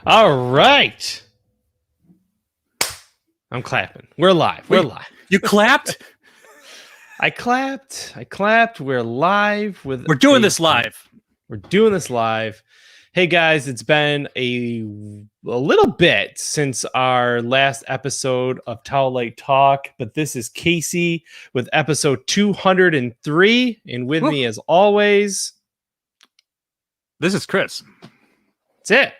All right. I'm clapping. We're live. We're live. You clapped? I clapped. We're live with. We're doing this live. We're doing this live. Hey guys, it's been a little bit since our last episode of Towelite Talk, but this is Casey with episode 203, and with me as always, this is Chris. That's it.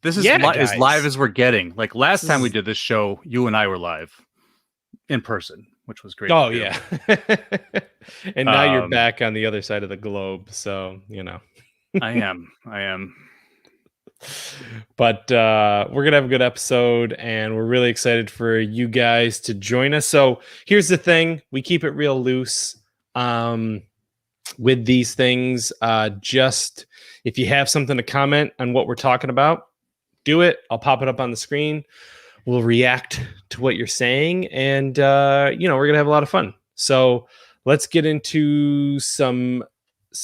This is as live as we're getting. Like last time we did this show, you and I were live in person, which was great. Oh yeah. And now you're back on the other side of the globe, so you know. I am. But we're gonna have a good episode, and we're really excited for you guys to join us. So here's the thing: we keep it real loose with these things. Just if you have something to comment on what we're talking about, do it. I'll pop it up on the screen. We'll react to what you're saying, and we're gonna have a lot of fun. So let's get into some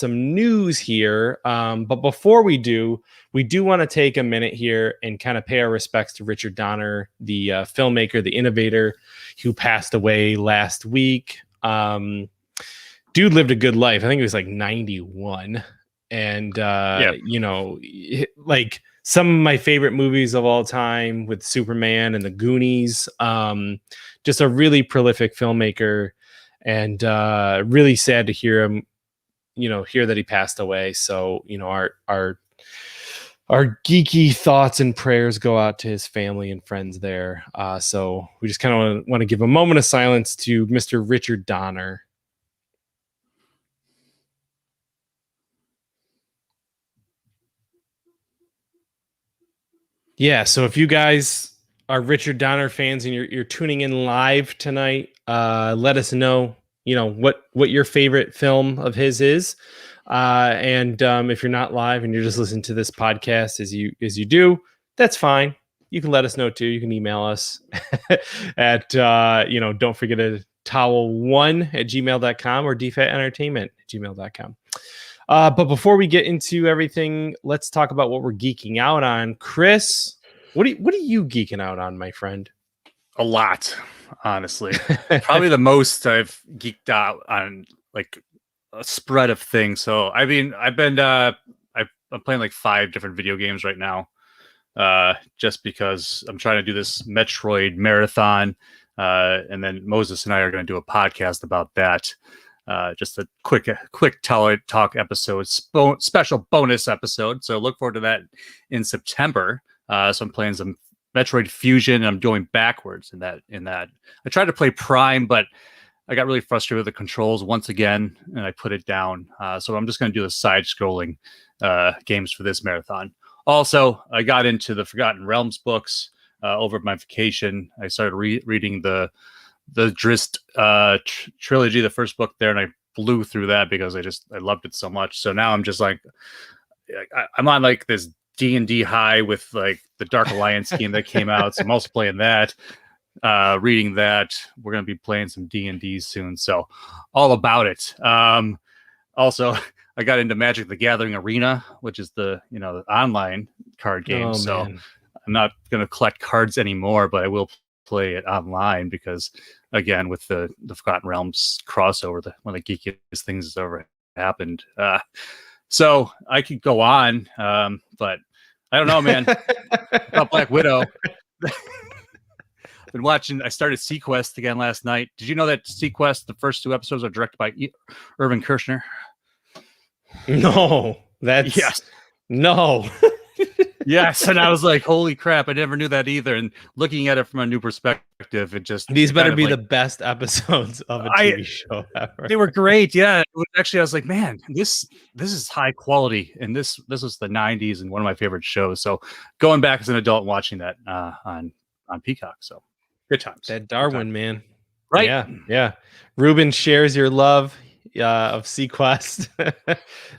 news here. But before we do want to take a minute here and kind of pay our respects to Richard Donner, the filmmaker, the innovator, who passed away last week. Dude lived a good life. I think he was like 91, and like some of my favorite movies of all time with Superman and the Goonies. Just a really prolific filmmaker, and really sad to hear him, hear that he passed away. So, our geeky thoughts and prayers go out to his family and friends there. So we just kind of want to give a moment of silence to Mr. Richard Donner. Yeah, so if you guys are Richard Donner fans and you're tuning in live tonight, let us know, what your favorite film of his is. And if you're not live and you're just listening to this podcast as you do, that's fine. You can let us know too. You can email us at don't forget a towel1@gmail.com or dfatentertainment@gmail.com. But before we get into everything, let's talk about what we're geeking out on. Chris, what are you geeking out on, my friend? A lot, honestly. Probably the most I've geeked out on, like a spread of things. So I mean, I'm playing like 5 different video games right now, just because I'm trying to do this Metroid marathon, and then Moses and I are going to do a podcast about that. Just a quick Towelite Talk episode, special bonus episode. So look forward to that in September. So I'm playing some Metroid Fusion, and I'm going backwards in that. I tried to play Prime, but I got really frustrated with the controls once again, and I put it down. So I'm just going to do the side-scrolling games for this marathon. Also, I got into the Forgotten Realms books over my vacation. I started reading the Drizzt trilogy, the first book there, and I blew through that because I loved it so much. So now I'm just like, I'm on like this D&D high with like the Dark Alliance game that came out. So I'm also playing that, reading that. We're going to be playing some D&D soon. So all about it. Also, I got into Magic the Gathering Arena, which is the online card game. Oh, so man. I'm not going to collect cards anymore, but I will play it online because, again, with the Forgotten Realms crossover, one of the geekiest things that's ever happened. So I could go on, but I don't know, man. About Black Widow. Been watching. I started Sequest again last night. Did you know that Sequest, the first 2 episodes, are directed by Irvin Kershner? No, no. Yes, and I was like, holy crap, I never knew that either. And looking at it from a new perspective, these better be the best episodes of a TV show ever. They were great. Yeah. Actually, I was like, man, this is high quality, and this was the 90s and one of my favorite shows. So going back as an adult and watching that on Peacock. So good times. That Darwin, man. Right? Yeah. Ruben shares your love of Sequest.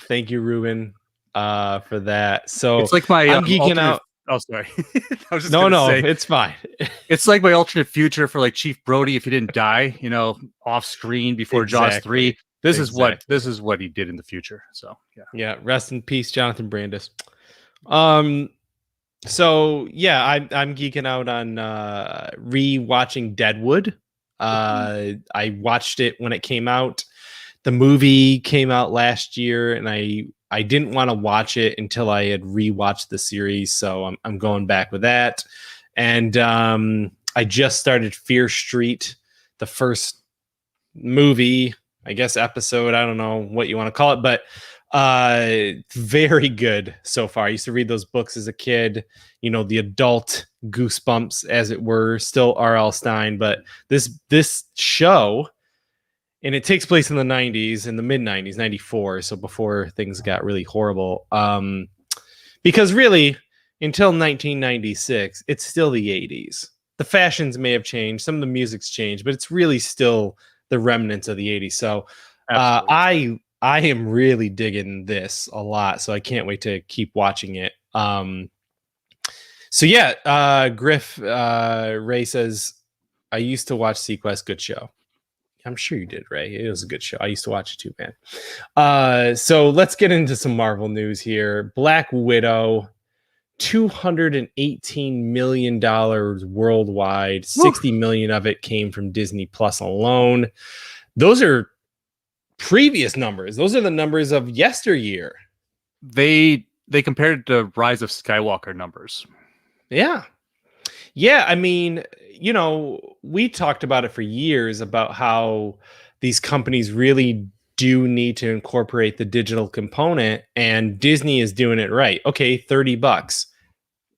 Thank you, Ruben. For that. So it's like my I'm geeking out. Oh, sorry. I was just no, say, it's fine. It's like my alternate future for like Chief Brody if he didn't die, off screen before Jaws 3. This is what he did in the future. So yeah. Rest in peace, Jonathan Brandis. Um, so yeah, I'm geeking out on rewatching Deadwood. I watched it when it came out. The movie came out last year, and I didn't want to watch it until I had rewatched the series, so I'm going back with that. And I just started Fear Street, the first movie, I guess episode. I don't know what you want to call it, but very good so far. I used to read those books as a kid, the adult Goosebumps, as it were, still R.L. Stein, but this show, and it takes place in the 90s, in the mid 90s, 94, so before things got really horrible. Because really, until 1996, it's still the 80s. The fashions may have changed, some of the music's changed, but it's really still the remnants of the 80s. So I am really digging this a lot, so I can't wait to keep watching it. So yeah, Griff Ray says, I used to watch Sequest, good show. I'm sure you did, Ray. It was a good show. I used to watch it too, man. So let's get into some Marvel news here. Black Widow, $218 million worldwide. 60 million of it came from Disney Plus alone. Those are previous numbers. Those are the numbers of yesteryear. They compared to Rise of Skywalker numbers. Yeah. I mean, we talked about it for years about how these companies really do need to incorporate the digital component, and Disney is doing it right. Okay, $30.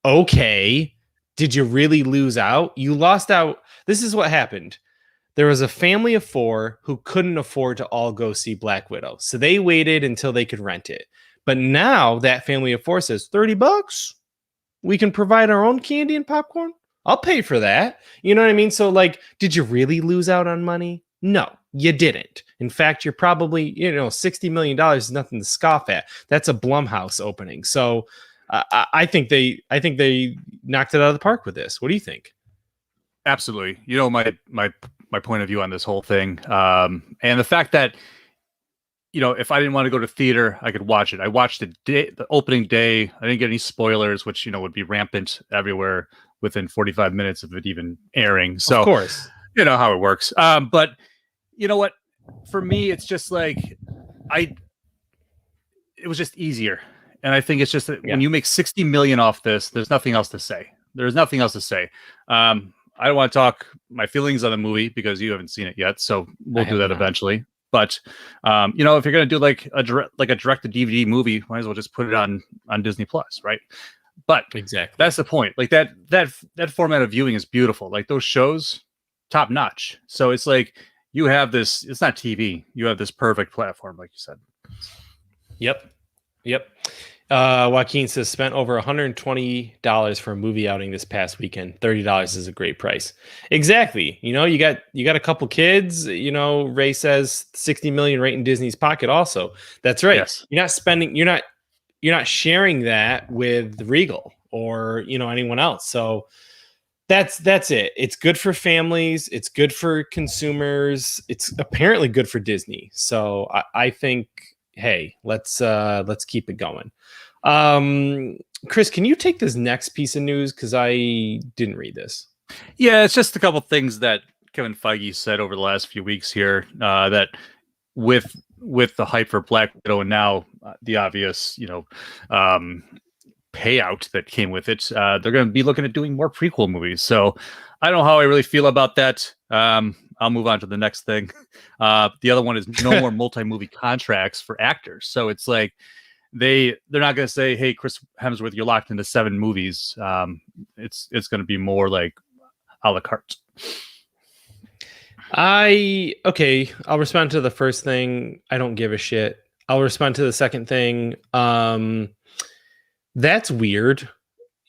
Okay. Did you really lose out? You lost out. This is what happened. There was a family of 4 who couldn't afford to all go see Black Widow. So they waited until they could rent it. But now that family of 4 says, $30? We can provide our own candy and popcorn? I'll pay for that. You know what I mean? So, did you really lose out on money? No, you didn't. In fact, you're probably, $60 million is nothing to scoff at. That's a Blumhouse opening. So I think they knocked it out of the park with this. What do you think? Absolutely. My point of view on this whole thing, and the fact that, if I didn't want to go to theater, I could watch it. I watched the opening day. I didn't get any spoilers, which would be rampant everywhere within 45 minutes of it even airing. So, of course, you know how it works. But you know what? For me, it's just like it was just easier. And I think it's just that when you make 60 million off this, there's nothing else to say. There's nothing else to say. I don't want to talk my feelings on the movie because you haven't seen it yet. So we'll do that eventually. But if you're going to do like a direct to DVD movie, might as well just put it on Disney Plus, right? But exactly, that's the point. Like that format of viewing is beautiful. Like those shows, top notch. So it's like you have this. It's not TV. You have this perfect platform, like you said. Yep. Joaquin says spent over $120 for a movie outing this past weekend. $30 is a great price. Exactly. You got a couple kids. Ray says 60 million right in Disney's pocket. Also, that's right. Yes. You're not spending. You're not sharing that with Regal or anyone else. So that's it. It's good for families. It's good for consumers. It's apparently good for Disney. So I think, hey, let's keep it going. Chris, can you take this next piece of news? Because I didn't read this. Yeah, it's just a couple things that Kevin Feige said over the last few weeks here, that with the hype for Black Widow and now the obvious, payout that came with it, they're going to be looking at doing more prequel movies. So I don't know how I really feel about that. I'll move on to the next thing. The other one is no more multi-movie contracts for actors. So it's like they're not going to say, "Hey, Chris Hemsworth, you're locked into 7 movies." It's going to be more like a la carte. I'll respond to the first thing. I don't give a shit. I'll respond to the second thing. That's weird.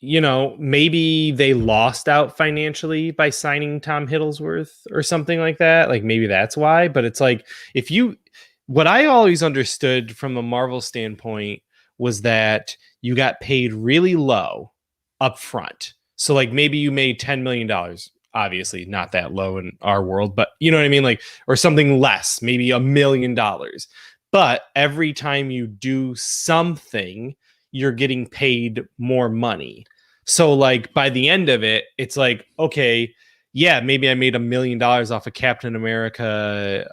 Maybe they lost out financially by signing Tom Hiddlesworth or something like that. Like maybe that's why, but it's like what I always understood from a Marvel standpoint was that you got paid really low up front. So like maybe you made $10 million, obviously not that low in our world, but you know what I mean? Like, or something less, maybe $1 million. But every time you do something, you're getting paid more money. So like by the end of it, it's like, okay, yeah, maybe I made $1 million off of Captain America,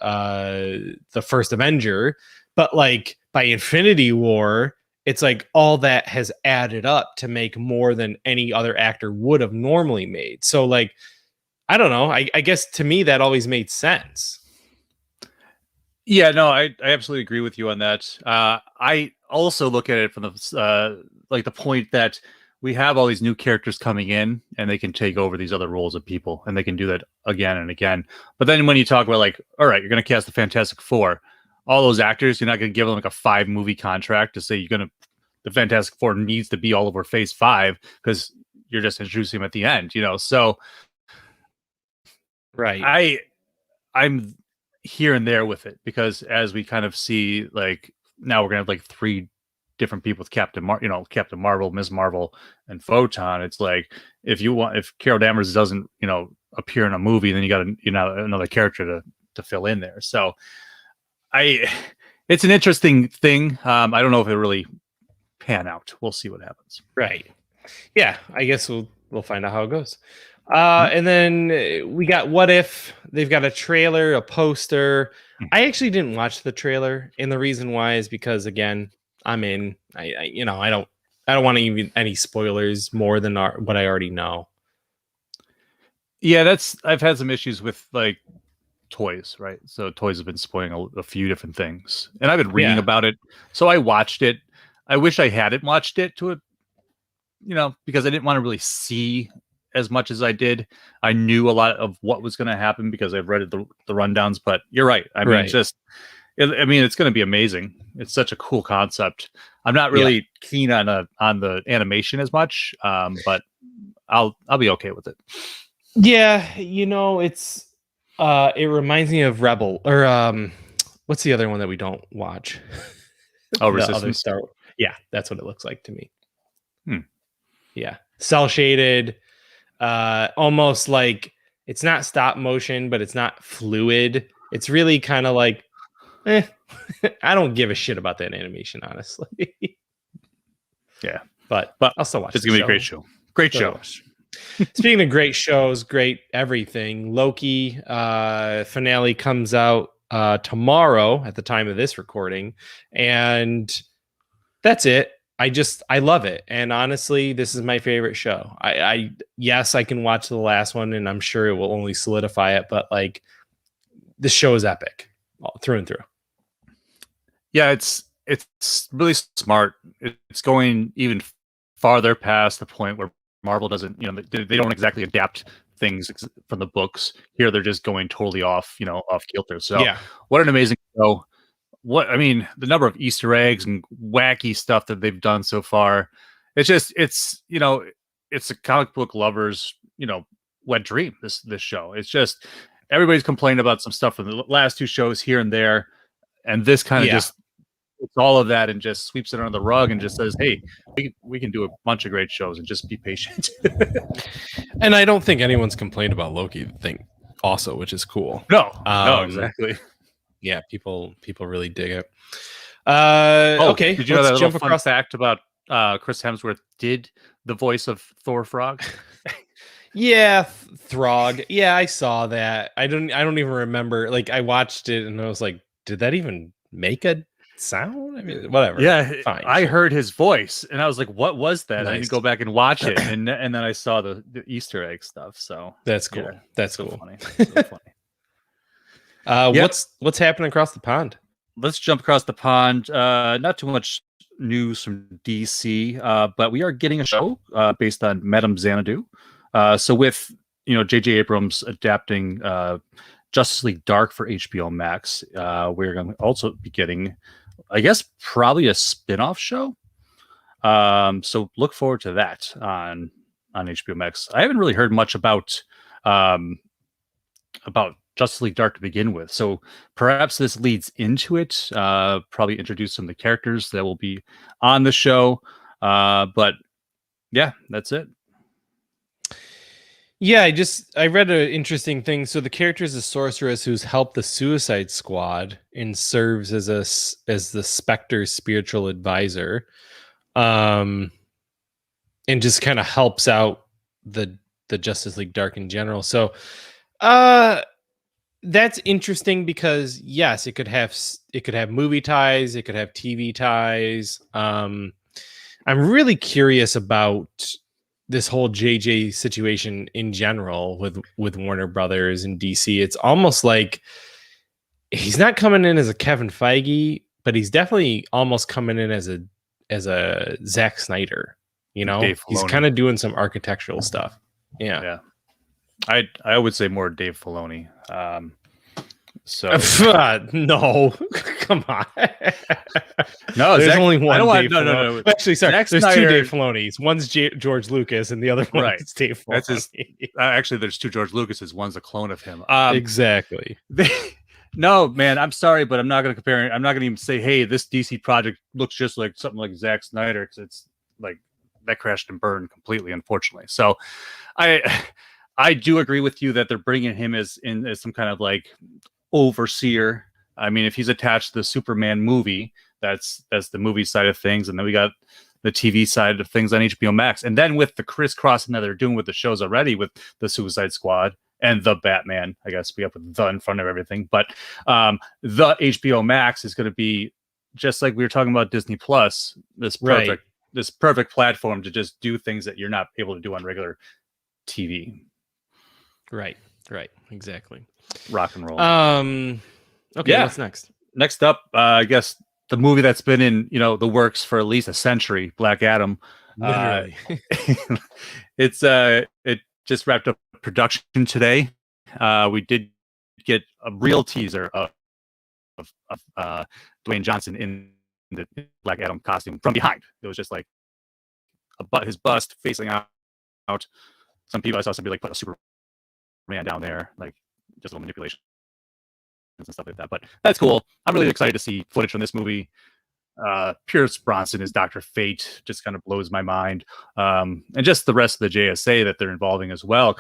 the first Avenger, but like by Infinity War, it's like all that has added up to make more than any other actor would have normally made. So like, I don't know. I guess to me that always made sense. Yeah, no, I absolutely agree with you on that. I also look at it from the like the point that we have all these new characters coming in, and they can take over these other roles of people, and they can do that again and again. But then when you talk about like, all right, you're going to cast the Fantastic Four, all those actors, you're not going to give them like a 5-movie contract to say the Fantastic Four needs to be all over Phase 5 because you're just introducing them at the end, So right, I'm here and there with it because as we kind of see, like now we're gonna have like 3 different people with Captain Marvel, Ms. Marvel, and Photon. It's like if Carol Danvers doesn't appear in a movie, then you got another character to fill in there. So it's an interesting thing. I don't know if it really pan out. We'll see what happens. right. Yeah, I guess we'll find out how it goes. And then we got What If. They've got a trailer, a poster. I actually didn't watch the trailer, and the reason why is because again, I'm in. I don't want to even any spoilers more than what I already know. Yeah, I've had some issues with like toys, right? So toys have been spoiling a few different things, and I've been reading about it. So I watched it. I wish I hadn't watched it because I didn't want to really see as much as I did. I knew a lot of what was going to happen because I've read the rundowns, but you're right. I mean, it's going to be amazing. It's such a cool concept. I'm not really keen on the animation as much, but I'll be okay with it. Yeah, it's it reminds me of Rebel or what's the other one that we don't watch? Oh, Resistance. Yeah, that's what it looks like to me. Yeah, cell shaded. Almost like it's not stop motion, but it's not fluid. It's really kind of like, I don't give a shit about that animation, honestly. Yeah, but I'll still watch. It's gonna be a great show. Great show. Speaking of great shows, great everything. Loki finale comes out tomorrow at the time of this recording, and that's it. I love it. And honestly, this is my favorite show. Yes, I can watch the last one and I'm sure it will only solidify it, but like this show is epic through and through. Yeah, it's really smart. It's going even farther past the point where Marvel doesn't, they don't exactly adapt things from the books. Here they're just going totally off kilter. So what an amazing show. The number of Easter eggs and wacky stuff that they've done so far, it's a comic book lovers, wet dream, this show. It's just, everybody's complaining about some stuff from the last 2 shows here and there. And this kind of just, it's all of that and just sweeps it under the rug and just says, hey, we can do a bunch of great shows and just be patient. And I don't think anyone's complained about Loki thing also, which is cool. No, exactly. Yeah, people really dig it. Okay, did you know that little fun fact about Chris Hemsworth did the voice of Thor Frog? Yeah, Throg. Yeah, I saw that. I don't even remember. Like, I watched it and I was like, did that even make a sound? I mean, whatever. Yeah, fine. I heard his voice and I was like, what was that? Nice. I need to go back and watch it, and then I saw the Easter egg stuff. So that's cool. That's so cool. Funny. So funny. What's happening across the pond? Let's jump across the pond. Not too much news from DC, but we are getting a show based on Madame Xanadu. So with J.J. Abrams adapting Justice League Dark for HBO Max, we're going to also be getting, I guess, probably a spin-off show. So look forward to that on HBO Max. I haven't really heard much about Justice League Dark to begin with, so perhaps this leads into it. Probably introduce some of the characters that will be on the show. But yeah, that's it. Yeah, I read an interesting thing. So the character is a sorceress who's helped the Suicide Squad and serves as the Spectre's spiritual advisor. and just kind of helps out the Justice League Dark in general. So that's interesting because yes, it could have movie ties, it could have TV ties. I'm really curious about this whole JJ situation in general with Warner Brothers and DC. It's almost like he's not coming in as a Kevin Feige, but he's definitely almost coming in as a Zack Snyder. You know, Dave he's Filoni. kind of doing some architectural stuff. Yeah. I would say more Dave Filoni. So no, come on. No, there's Zack, only one. I don't want, Dave no, Filoni. no, no. Actually, sorry, Zack there's Snyder, 2 Dave Filonis. One's George Lucas, and the other one right. is Dave Filoni. That's his, actually, there's 2 George Lucases. One's a clone of him. Exactly. No, man, I'm sorry, but I'm not going to compare. I'm not going to even say, hey, this DC project looks just like something like Zack Snyder, because it's like that crashed and burned completely, unfortunately. So I do agree with you that they're bringing him as some kind of like overseer. I mean, if he's attached to the Superman movie, that's the movie side of things, and then we got the TV side of things on HBO Max, and then with the crisscrossing that they're doing with the shows already, with the Suicide Squad and the Batman, I guess we have the in front of everything, but the HBO Max is going to be just like we were talking about Disney Plus, this perfect platform to just do things that you're not able to do on regular TV. Right, exactly. Rock and roll. Okay, yeah. What's next? Next up, I guess the movie that's been in the works for at least a century, Black Adam. Literally, it just wrapped up production today. We did get a real teaser of Dwayne Johnson in the Black Adam costume from behind. It was just like his bust facing out. Some people, I saw somebody like put a Superman down there, like just a little manipulation and stuff like that. But that's cool. I'm really excited to see footage from this movie. Pierce Bronson as Dr. Fate just kind of blows my mind. And just the rest of the JSA that they're involving as well.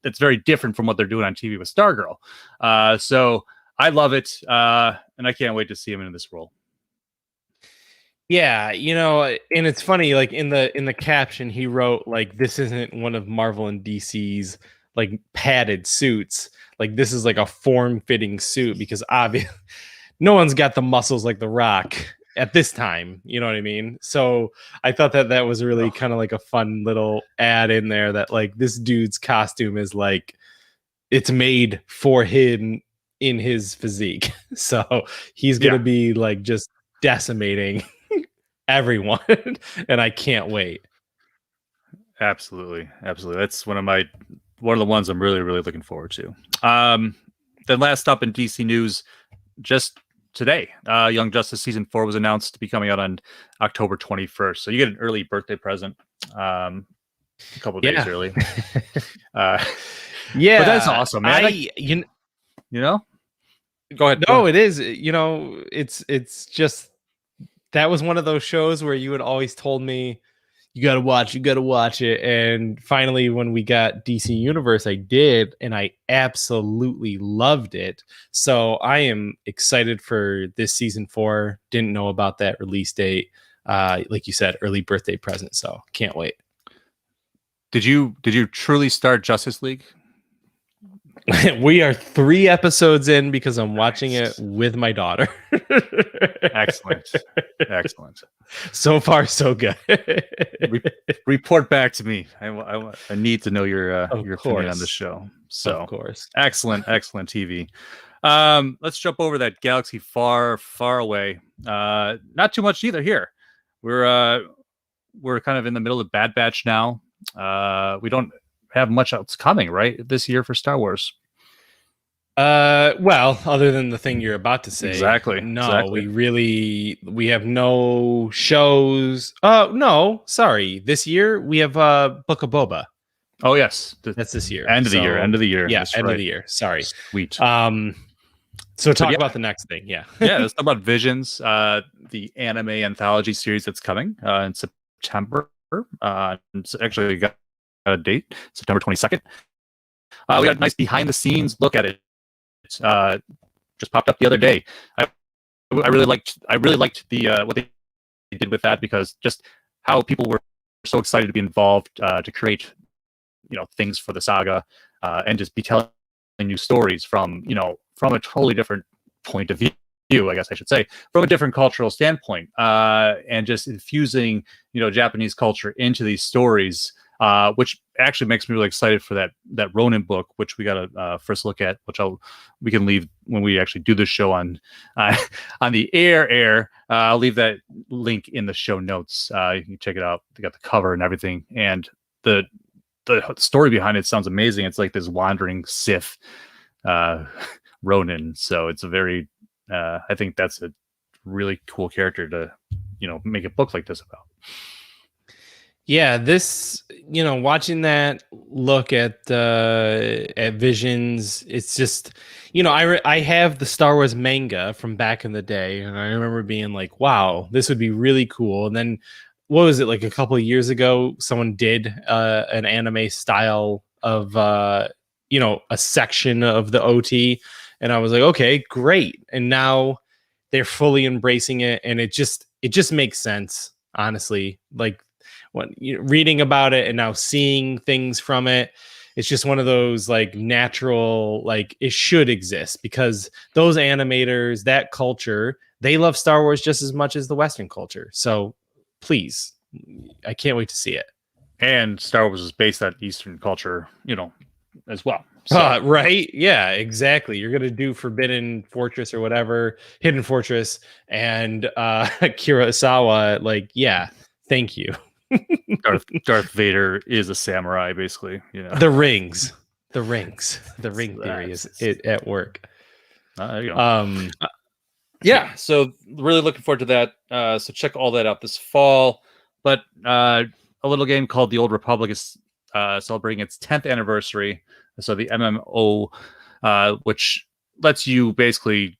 It's very different from what they're doing on TV with Stargirl. So I love it. And I can't wait to see him in this role. Yeah, and it's funny, like in the caption he wrote, like, this isn't one of Marvel and DC's like padded suits. Like, this is like a form-fitting suit, because obviously no one's got the muscles like The Rock at this time. You know what I mean? So I thought that was really kind of like a fun little add in there, that like this dude's costume is like it's made for him in his physique. So he's gonna be like just decimating everyone, and I can't wait. Absolutely. That's one of the ones I'm really, really looking forward to. Then last up in DC news, just today, Young Justice season 4 was announced to be coming out on October 21st. So you get an early birthday present, a couple days early. But that's awesome, man. Go ahead. No, it is. It's just, that was one of those shows where you had always told me, you got to watch it. And finally, when we got DC Universe, I did, and I absolutely loved it. So I am excited for this season 4. Didn't know about that release date. Like you said, early birthday present. So can't wait. Did you truly start Justice League? We are 3 episodes in because I'm watching it with my daughter. Excellent. So far, so good. Report back to me. I need to know your opinion on the show. So, of course, excellent TV. Let's jump over that galaxy far, far away. Not too much either here. We're kind of in the middle of Bad Batch now. We don't have much else coming right this year for Star Wars. Well, other than the thing you're about to say. Exactly. We have no shows. No, sorry. This year we have Book of Boba. Oh yes, that's this year. End of the year. Yeah, that's end right. of the year. Sorry. Sweet. So talk about the next thing. Yeah. Let's talk about Visions, the anime anthology series that's coming in September. It's actually got a date, September 22nd. We got a nice behind the scenes look at it. Just popped up the other day. I really liked the what they did with that, because just how people were so excited to be involved to create things for the saga and just be telling new stories from a totally different point of view, I guess I should say, from a different cultural standpoint, and just infusing Japanese culture into these stories, which actually makes me really excited for that Ronin book, which we got to first look at, which we can leave when we actually do the show on the air. I'll leave that link in the show notes. You can check it out. They got the cover and everything, and the story behind it sounds amazing. It's like this wandering Sith Ronin. So it's a very, I think that's a really cool character to, make a book like this about. Yeah, this, watching that look at Visions, it's just, I have the Star Wars manga from back in the day, and I remember being like, wow, this would be really cool. And then what was it, like a couple of years ago, someone did an anime style of a section of the OT, and I was like, okay, great. And now they're fully embracing it, and it just makes sense, honestly. Like, when reading about it and now seeing things from it, it's just one of those like natural, like it should exist, because those animators, that culture, they love Star Wars just as much as the Western culture. So please, I can't wait to see it. And Star Wars is based on Eastern culture, as well. So. Right? Yeah, exactly. You're gonna do Forbidden Fortress or whatever, Hidden Fortress, and Kurosawa. Like, yeah, thank you. Darth Vader is a samurai, basically. The rings, the ring theory is at work. There you go. Yeah, so really looking forward to that. So check all that out this fall. But a little game called The Old Republic is celebrating its 10th anniversary. So the MMO, which lets you basically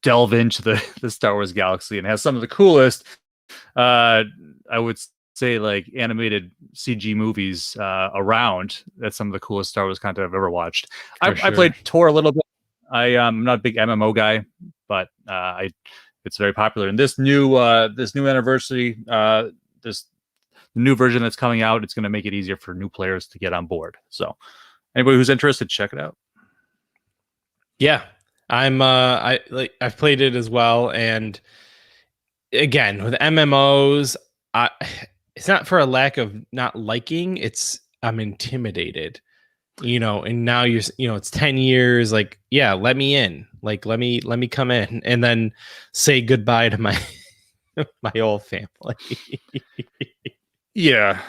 delve into the Star Wars galaxy and has some of the coolest, I would say, like animated CG movies around. That's some of the coolest Star Wars content I've ever watched. I played Tor a little bit. I'm not a big MMO guy, but it's very popular. And this new anniversary, this new version that's coming out, it's going to make it easier for new players to get on board. So anybody who's interested, check it out. Yeah, I've played it as well, and again with MMOs, it's not for a lack of not liking. I'm intimidated, and now it's 10 years. Like, yeah, let me in. Like, let me come in, and then say goodbye to my my whole family. Yeah,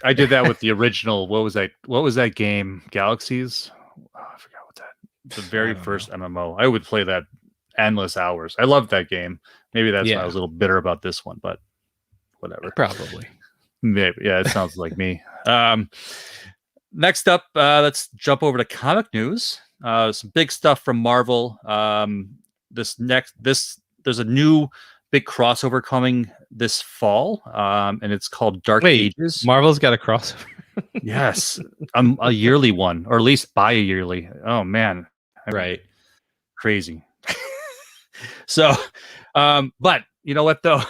I did that with the original. What was that game? Galaxies? Oh, I forgot what that. The very first MMO. I would play that endless hours. I loved that game. Maybe that's why I was a little bitter about this one, but whatever. Probably. Maybe. Yeah, it sounds like me. Next up, let's jump over to comic news. Some big stuff from Marvel. There's a new big crossover coming this fall, and it's called Dark Ages. Marvel's got a crossover. Yes, a yearly one, or at least bi-yearly. Oh man, right? Crazy. So, but you know what though,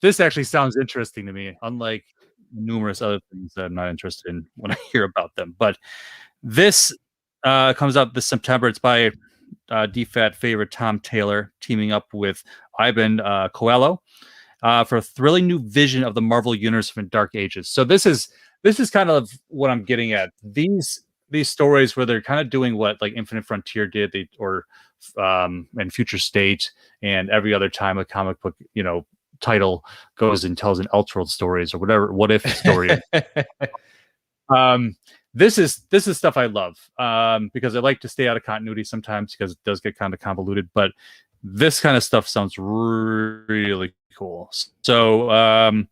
this actually sounds interesting to me. Unlike numerous other things that I'm not interested in when I hear about them, but this comes out this September. It's by DFAT favorite Tom Taylor teaming up with Ivan Coelho for a thrilling new vision of the Marvel universe from Dark Ages. So this is kind of what I'm getting at. These stories where they're kind of doing what like Infinite Frontier did, and Future State, and every other time a comic book title goes and tells an Elseworld stories or whatever what if story. This is stuff I love because I like to stay out of continuity sometimes because it does get kind of convoluted, but this kind of stuff sounds really cool. So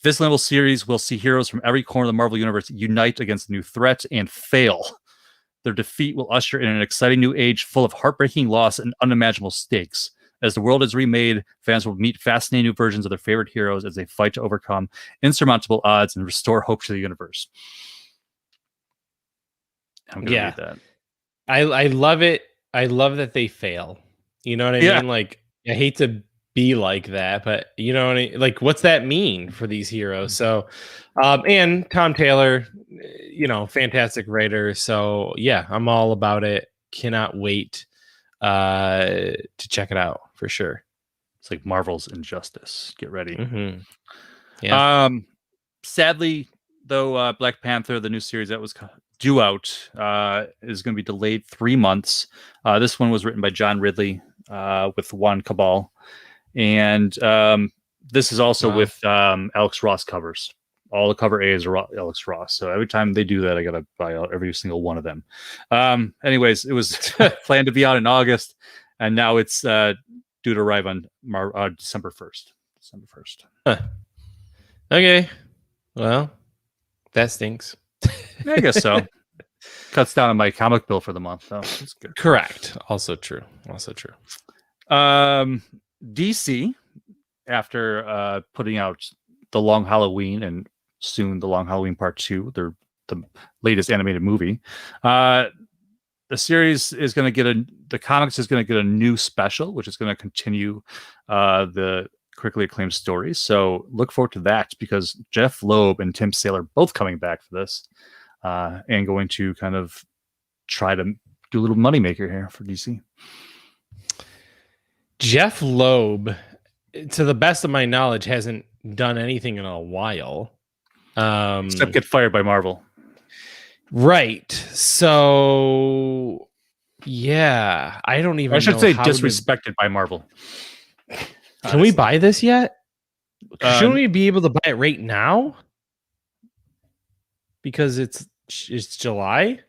this level series will see heroes from every corner of the Marvel universe unite against a new threat and fail. Their defeat will usher in an exciting new age full of heartbreaking loss and unimaginable stakes. As the world is remade, fans will meet fascinating new versions of their favorite heroes as they fight to overcome insurmountable odds and restore hope to the universe. I'm gonna read that. I love it. I love that they fail. You know what I mean? Like, I hate to be like that, but you know, like what's that mean for these heroes? So, and Tom Taylor, you know, fantastic writer. So yeah, I'm all about it. Cannot wait to check it out for sure. It's like Marvel's Injustice. Get ready. Mm-hmm. Yeah. Sadly, though, Black Panther, the new series that was due out, is going to be delayed 3 months. This one was written by John Ridley with Juan Cabal, and this is also with Alex Ross covers. All the cover A's are Alex Ross. So every time they do that, I got to buy every single one of them. Anyways, it was planned to be out in August, and now it's due to arrive on December 1st. December 1st. Huh. Okay. Well, that stinks. I guess so. Cuts down on my comic bill for the month, though. That's good. Correct. Also true. Also true. DC, after putting out The Long Halloween and soon The Long Halloween Part 2, the latest animated movie, the series is going to get the comics is going to get a new special, which is going to continue the critically acclaimed stories. So look forward to that, because Jeff Loeb and Tim Sale are both coming back for this and going to kind of try to do a little moneymaker here for DC. Jeff Loeb, to the best of my knowledge, hasn't done anything in a while. Except get fired by Marvel. Right. So, yeah, I don't even. I should know say how disrespected by Marvel. Can we buy this yet? Shouldn't we be able to buy it right now? Because it's July,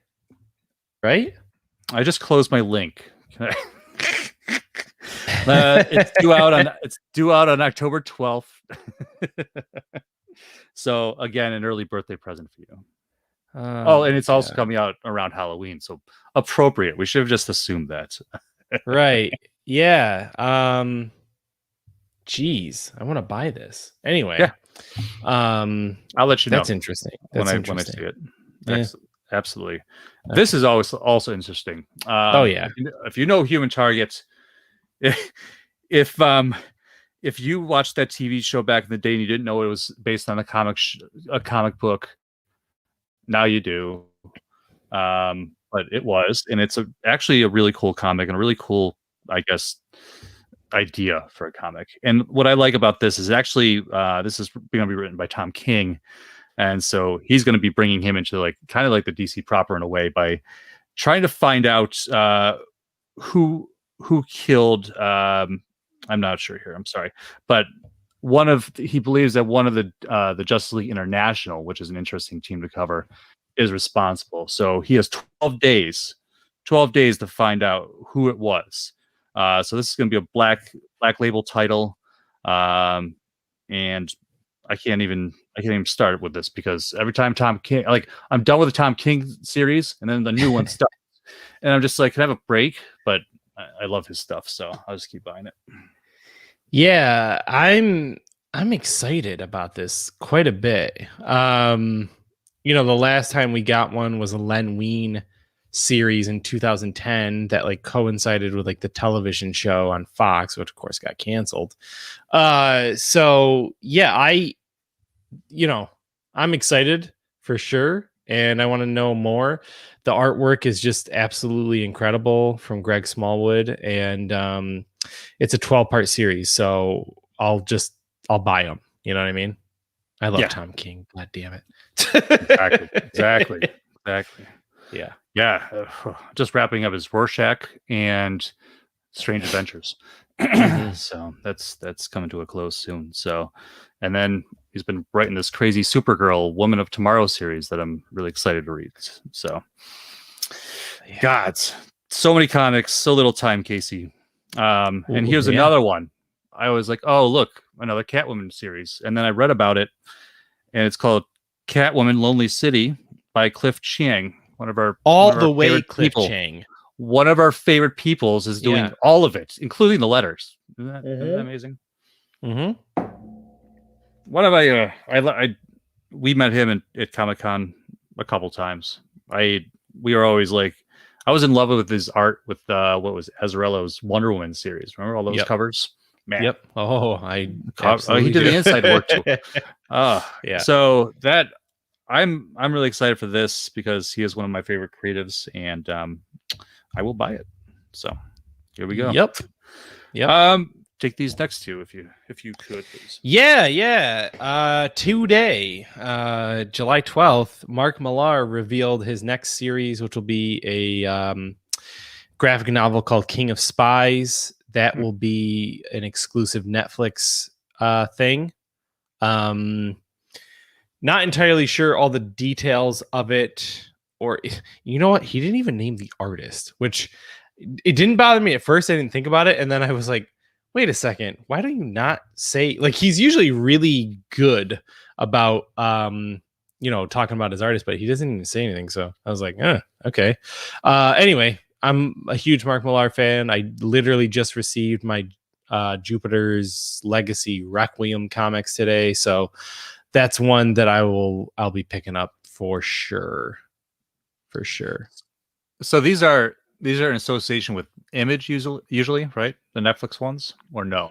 right? I just closed my link. Can I... it's due out on October 12th. So again, an early birthday present for you. And it's also coming out around Halloween, so appropriate. We should have just assumed that. Right. Yeah. Geez, I want to buy this. Anyway. Yeah. I'll let you know. That's interesting. When I see it. Yeah. Absolutely. Okay. This is always also interesting. Yeah. If you know Human Target, if you watched that TV show back in the day and you didn't know it was based on a comic book, now you do. But it was, and it's actually a really cool comic and a really cool, I guess, idea for a comic. And what I like about this is actually this is going to be written by Tom King, and so he's going to be bringing him into like kind of like the DC proper in a way by trying to find out who killed. I'm not sure here. I'm sorry, but he believes that one of the Justice League International, which is an interesting team to cover, is responsible. So he has 12 days to find out who it was. So this is going to be a black label title, and I can't even start with this because every time Tom King, like I'm done with the Tom King series, and then the new one starts, and I'm just like, can I have a break? But I love his stuff, so I'll just keep buying it. Yeah, I'm excited about this quite a bit. You know, the last time we got one was a Len Wein series in 2010 that like coincided with like the television show on Fox, which of course got canceled. So yeah, I'm excited for sure, and I want to know more. The artwork is just absolutely incredible from Greg Smallwood, and it's a 12-part series, so I'll buy them. You know what I mean? I love Tom King. God damn it. Exactly. Yeah. Just wrapping up his Rorschach and Strange Adventures. So that's coming to a close soon. So, and then he's been writing this crazy Supergirl Woman of Tomorrow series that I'm really excited to read. So, God, so many comics, so little time, Casey. And here's another one. I was like, oh, look, another Catwoman series. And then I read about it, and it's called Catwoman Lonely City by Cliff Chiang. One of our Cliff Chiang. One of our favorite peoples is doing all of it, including the letters. Isn't that amazing? Mm-hmm. One of we met him at Comic-Con a couple times. We were always like, I was in love with his art with what was Azzarello's Wonder Woman series. Remember all those covers? Man. Yep. Oh, I He did the do. inside work too. Yeah. So that I'm really excited for this because he is one of my favorite creatives, and I will buy it. So here we go. Yep. Yep. Take these next two if you could, please. Yeah. Today, July 12th, Mark Millar revealed his next series, which will be a graphic novel called King of Spies. That will be an exclusive Netflix thing. Not entirely sure all the details of it, or you know what? He didn't even name the artist, which it didn't bother me at first. I didn't think about it, and then I was like, wait a second, why don't you not say, like, he's usually really good about talking about his artist, but he doesn't even say anything. So I was like, okay. Anyway, I'm a huge Mark Millar fan. I literally just received my Jupiter's Legacy Requiem comics today, so that's one that I'll be picking up for sure. So these are in association with Image usually, right? The Netflix ones, or no?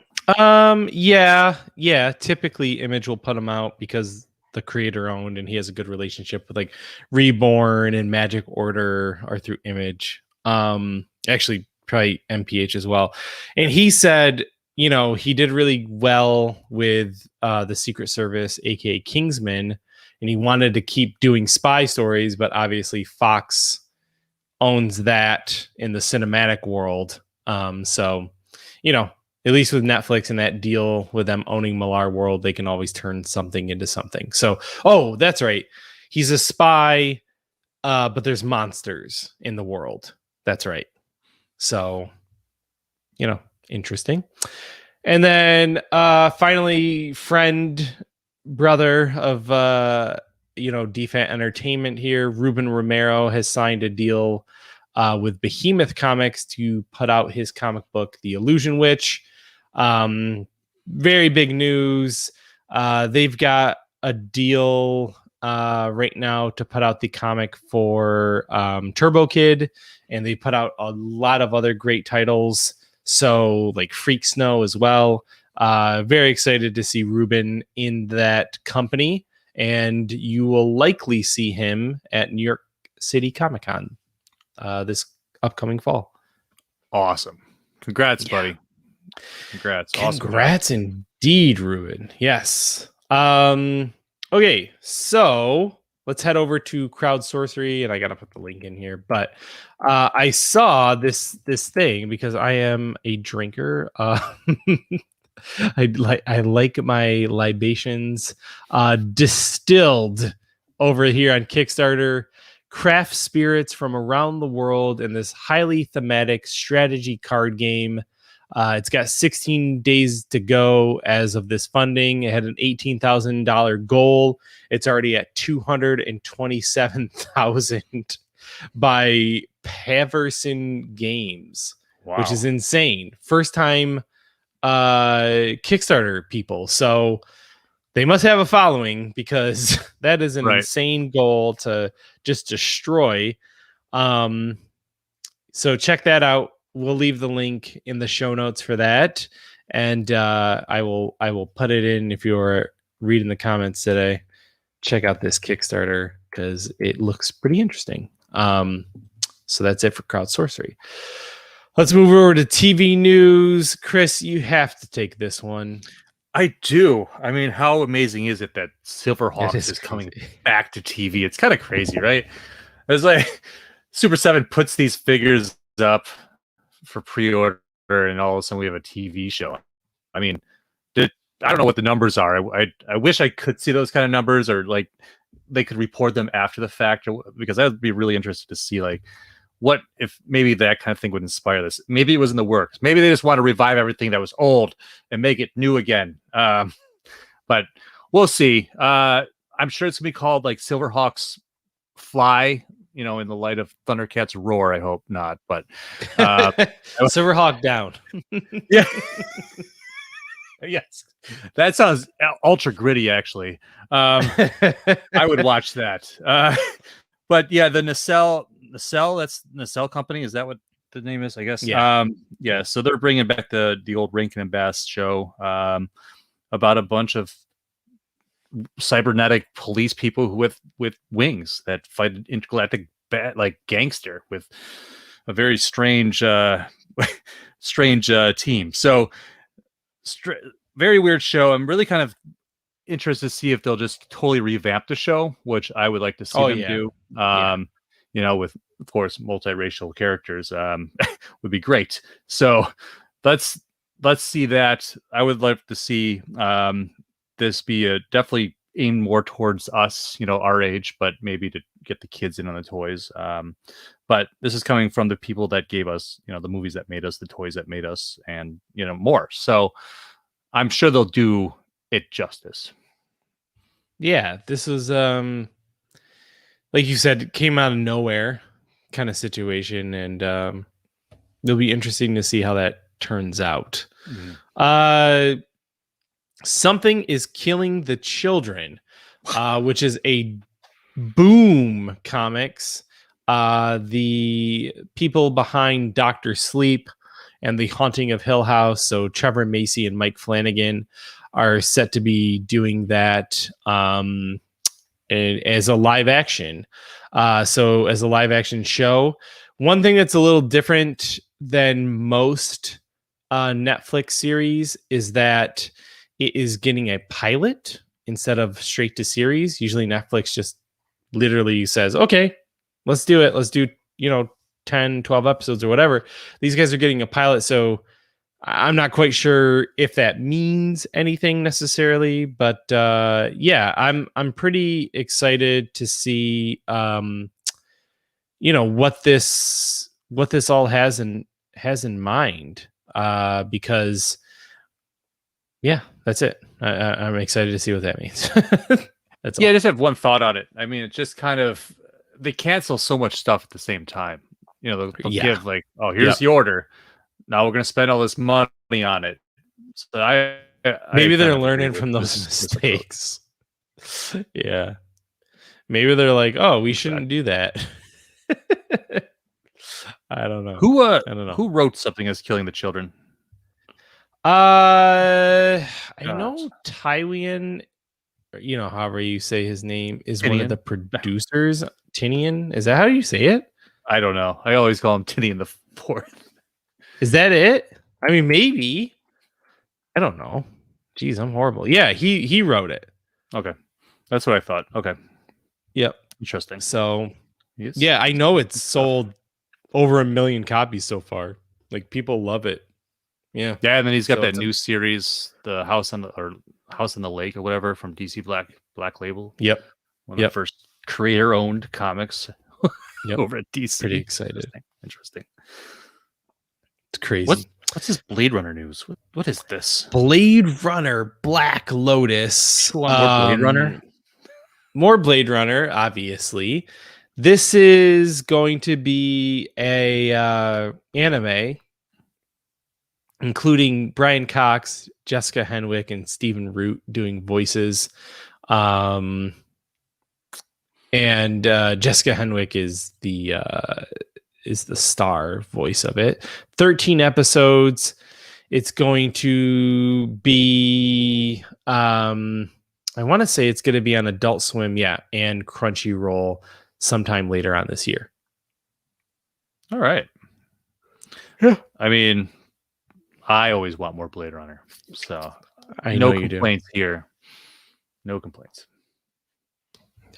Yeah. Typically, Image will put them out because the creator owned, and he has a good relationship with like Reborn and Magic Order are through Image. Actually, probably MPH as well. And he said, he did really well with the Secret Service, aka Kingsman, and he wanted to keep doing spy stories, but obviously Fox owns that in the cinematic world. So, at least with Netflix and that deal with them owning Millar World, they can always turn something into something. So, that's right. He's a spy, but there's monsters in the world. That's right. So, interesting. And then finally, brother of DFAT Entertainment here, Ruben Romero has signed a deal with Behemoth Comics to put out his comic book, The Illusion Witch. Very big news. They've got a deal right now to put out the comic for Turbo Kid, and they put out a lot of other great titles. So like Freak Snow as well. Very excited to see Ruben in that company, and you will likely see him at New York City Comic Con this upcoming fall. Awesome. Congrats, buddy. Congrats. Congrats indeed, Ruben. Yes. Okay, so let's head over to Crowdsourcery, and I gotta put the link in here. But I saw this thing because I am a drinker. I like my libations distilled over here on Kickstarter. Craft spirits from around the world in this highly thematic strategy card game. It's got 16 days to go as of this funding. It had an $18,000 goal. It's already at $227,000 by Paverson Games, which is insane. First time Kickstarter people. So they must have a following, because that is an insane goal to just destroy. So check that out. We'll leave the link in the show notes for that, and I will put it in if you're reading the comments today. Check out this Kickstarter because it looks pretty interesting. So that's it for Crowdsourcery. Let's move over to TV news. Chris, you have to take this one. I do. I mean, how amazing is it that Silverhawks is coming back to TV? It's kind of crazy, right? It's like Super 7 puts these figures up for pre-order, and all of a sudden we have a TV show. I mean, I don't know what the numbers are. I wish I could see those kind of numbers, or like they could report them after the fact, because I would be really interested to see like what if maybe that kind of thing would inspire this. Maybe it was in the works. Maybe they just want to revive everything that was old and make it new again. But we'll see. I'm sure it's gonna be called like Silverhawks Fly, in the light of Thundercats Roar. I hope not, but Silverhawk Down. Yeah. Yes, that sounds ultra gritty. Actually, I would watch that. But yeah, the nacelle. That's Nacelle Company. Is that what the name is, I guess. Yeah. Yeah. So they're bringing back the old Rankin and Bass show about a bunch of cybernetic police people with wings that fight an intergalactic like gangster with a very strange strange team. So very weird show. I'm really kind of interested to see if they'll just totally revamp the show, which I would like to see Oh them yeah. do. Yeah. With of course multiracial characters would be great. So let's see that. I would like to see this be a definitely aimed more towards us, our age, but maybe to get the kids in on the toys. But this is coming from the people that gave us, the movies that made us, the toys that made us, and more. So I'm sure they'll do it justice. Yeah, this was like you said, it came out of nowhere kind of situation, and it'll be interesting to see how that turns out. Mm-hmm. Something is killing the children, which is a Boom Comics. The people behind Doctor Sleep and The Haunting of Hill House, so Trevor Macy and Mike Flanagan, are set to be doing that as a live action. So as a live action show, one thing that's a little different than most Netflix series is that it is getting a pilot instead of straight to series. Usually Netflix just literally says, okay, let's do it. Let's do, 10, 12 episodes or whatever. These guys are getting a pilot. So I'm not quite sure if that means anything necessarily, but yeah, I'm pretty excited to see what this all has in mind, because yeah, that's it. I'm excited to see what that means. That's Yeah, all. I just have one thought on it. I mean, it's just kind of they cancel so much stuff at the same time. They'll Yeah. give like, oh, here's the order. Now we're going to spend all this money on it. So Maybe they're kind of learning agree from with those this mistakes. Yeah. Maybe they're like, oh, we approach. shouldn't do that. I don't know. Who I don't know. who wrote Something Is Killing the Children? I know Gosh. Tywin, however you say his name, is one of Tinian? the producers. Tinian, is that how you say it? I don't know. I always call him Tinian the Fourth. Is that it? I mean, maybe. I don't know. Jeez, I'm horrible. Yeah, he wrote it. Okay, that's what I thought. Okay. Yep. Interesting. So, Yes. yeah, I know it's sold over 1 million copies so far. Like, people love it. Yeah. Yeah, and then he's got So that new series, the House on the Lake or whatever from DC Black Label. Yep. One of the first creator-owned comics over at DC. Pretty excited. Interesting. It's crazy. What's this Blade Runner news? What is this? Blade Runner Black Lotus. More Blade Runner? More Blade Runner, obviously. This is going to be a anime including Brian Cox, Jessica Henwick, and Stephen Root doing voices. And Jessica Henwick is the star voice of it. 13 episodes. It's going to be I want to say it's going to be on Adult Swim, and Crunchyroll sometime later on this year. All right. Yeah. I mean, I always want more Blade Runner, so I know no complaints here. No complaints.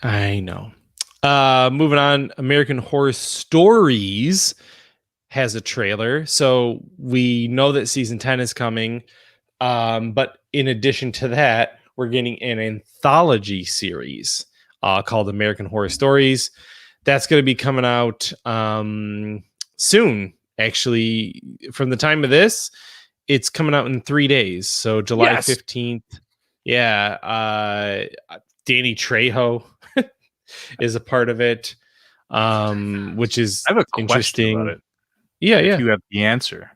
I know. Moving on, American Horror Stories has a trailer, so we know that season 10 is coming. But in addition to that, we're getting an anthology series called American Horror Stories. That's going to be coming out soon. Actually, from the time of this, it's coming out in 3 days. So July 15th. Yeah. Danny Trejo is a part of it, which is I have a interesting. question about it. Yeah. If you have the answer.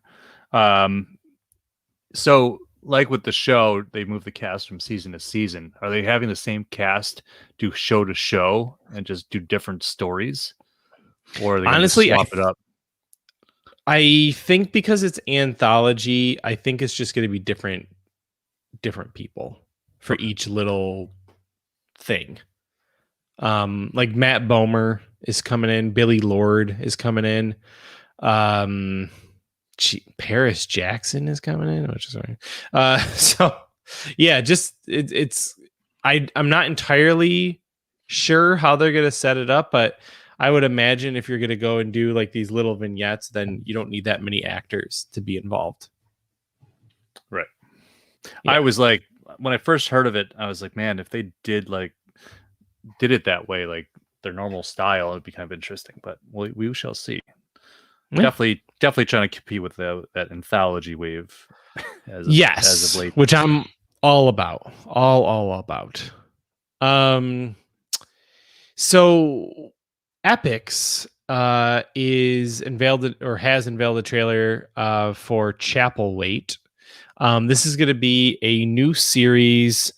So like with the show, they move the cast from season to season. Are they having the same cast do show to show and just do different stories? Or are they honestly swap it up? I think because it's anthology, I think it's just going to be different people for each little thing. Like Matt Bomer is coming in, Billy Lord is coming in, Paris Jackson is coming in, which is so yeah, just I'm not entirely sure how they're gonna set it up, but I would imagine if you're gonna go and do like these little vignettes, then you don't need that many actors to be involved. Right. Yeah. I was like, when I first heard of it, I was like, man, if they did it that way, like their normal style, it'd be kind of interesting. But we shall see. Yeah. Definitely trying to compete with that anthology wave. As of late, which I'm all about. All about. So Epix is unveiled or has unveiled a trailer for Chapelwaite. This is going to be a new series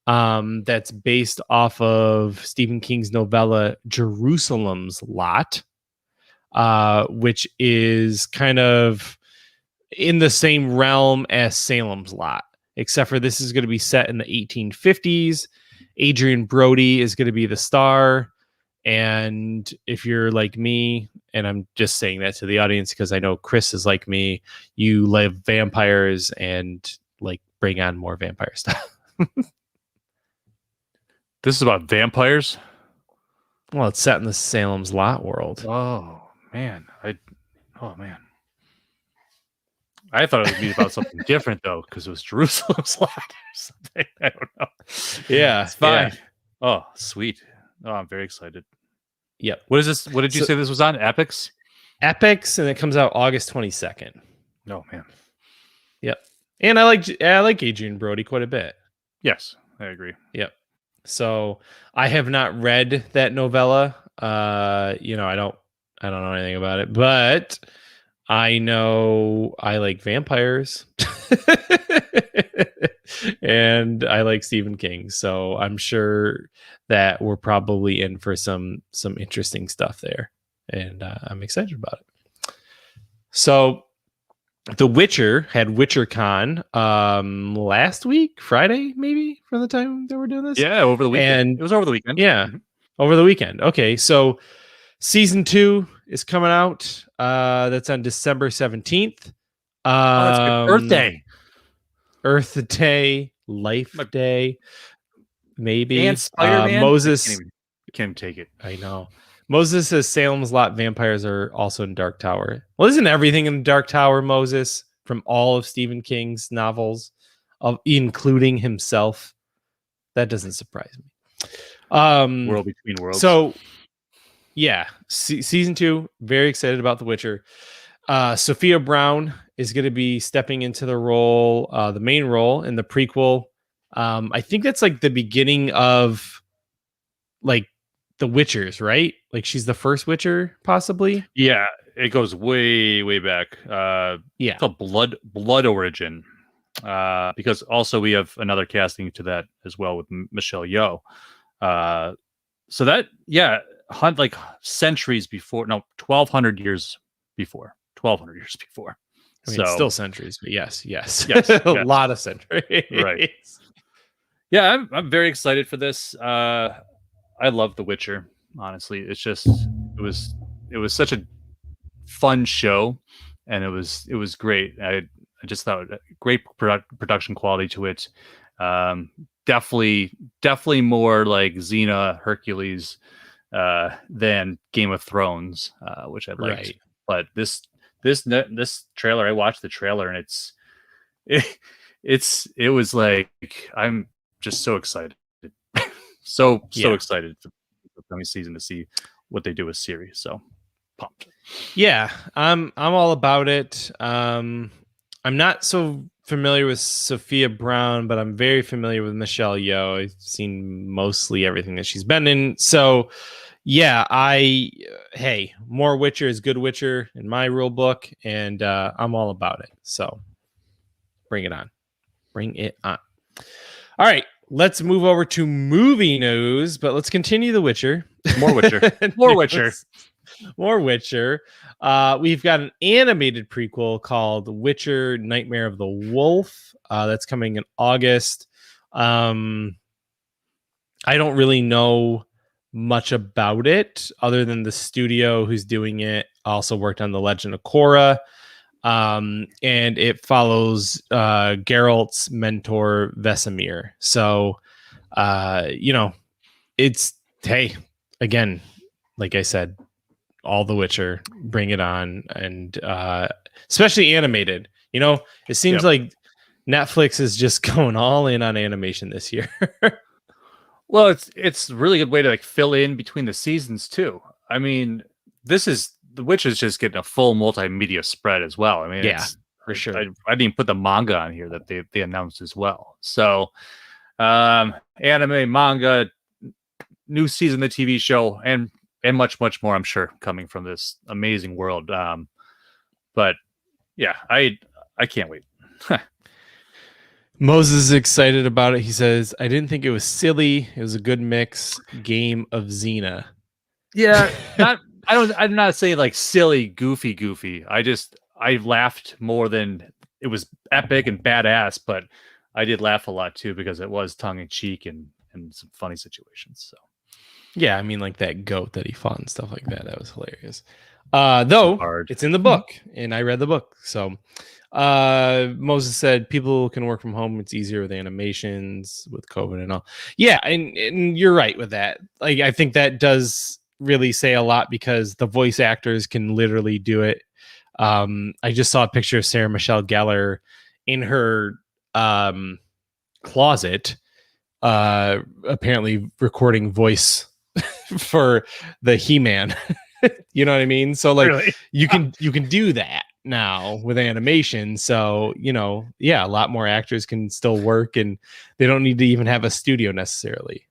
that's based off of Stephen King's novella Jerusalem's Lot, which is kind of in the same realm as Salem's Lot, except for this is going to be set in the 1850s. Adrian Brody is going to be the star. And if you're like me, and I'm just saying that to the audience because I know Chris is like me, you love vampires and like bring on more vampire stuff. This is about vampires. Well, it's set in the Salem's Lot world. Oh man, I thought it would be about something different though, because it was Jerusalem's Lot or something. I don't know. Yeah, it's fine. Yeah. Oh, sweet. Oh, I'm very excited. Yep. What is this? What did you say this was on? Epix? Epix, and it comes out August 22nd. Oh man. Yep. And I like Adrian Brody quite a bit. Yes, I agree. Yep. So I have not read that novella. I don't know anything about it, but I know I like vampires and I like Stephen King. So I'm sure that we're probably in for some interesting stuff there. And I'm excited about it. So The Witcher had WitcherCon last week, Friday, maybe, from the time that we're doing this. Yeah, over the weekend. And it was over the weekend. Yeah, over the weekend. Okay, so season 2 is coming out. That's on December 17th. That's good. Earth Day. Earth Day, Life Day, maybe. And Spider-Man. Moses. I can't even take it. I know. Moses says Salem's Lot vampires are also in Dark Tower. Well, isn't everything in Dark Tower, Moses, from all of Stephen King's novels, including himself? That doesn't surprise me. World Between Worlds. So, yeah, season 2, very excited about The Witcher. Sophia Brown is going to be stepping into the role, the main role in the prequel. I think that's like the beginning of like the Witchers, right? Like she's the first Witcher, possibly. Yeah, it goes way, way back. Yeah, it's a blood origin. Because also we have another casting to that as well with Michelle Yeoh. So that like centuries before, no, 1,200 years before. 1,200 years before. I mean, it's still centuries, but yes. A lot of centuries. Right. Yeah, I'm very excited for this. I love The Witcher. Honestly, it's just it was such a fun show, and it was great. I just thought great production quality to it. Definitely more like Xena, Hercules than Game of Thrones, which I liked. Right. But this trailer, I watched the trailer, and it was like I'm just so excited. so excited for the coming season to see what they do with Siri. So pumped. Yeah, I'm all about it. I'm not so familiar with Sophia Brown, but I'm very familiar with Michelle Yeoh. I've seen mostly everything that she's been in. So yeah, more Witcher is good Witcher in my rule book, and I'm all about it. So bring it on. All right. Let's move over to movie news, but let's continue The Witcher. More Witcher. More Witcher. More Witcher. We've got an animated prequel called Witcher Nightmare of the Wolf. That's coming in August. I don't really know much about it other than the studio who's doing it also worked on The Legend of Korra. And it follows Geralt's mentor Vesemir. So, it's, hey, again, like I said, all The Witcher, bring it on, and especially animated. It seems like Netflix is just going all in on animation this year. Well, it's a really good way to like fill in between the seasons too. I mean, The Witch is just getting a full multimedia spread as well. I mean, Yeah, for sure. I didn't even put the manga on here that they announced as well. So, anime, manga, new season of the TV show, and much more, I'm sure, coming from this amazing world. But yeah, I can't wait. Moses is excited about it. He says, "I didn't think it was silly. It was a good mix game of Xena." Yeah, I'm not saying like silly, goofy. I laughed more than it was epic and badass, but I did laugh a lot too because it was tongue in cheek and some funny situations. So yeah, I mean, like that goat that he fought and stuff like that. That was hilarious. Though it's in the book, and I read the book. So Moses said people can work from home. It's easier with animations with COVID and all. Yeah, and you're right with that. Like, I think that does really say a lot because the voice actors can literally do it. I just saw a picture of Sarah Michelle Gellar in her closet, apparently recording voice for the He-Man. You know what I mean? So like really? you can do that now with animation. So, a lot more actors can still work and they don't need to even have a studio necessarily.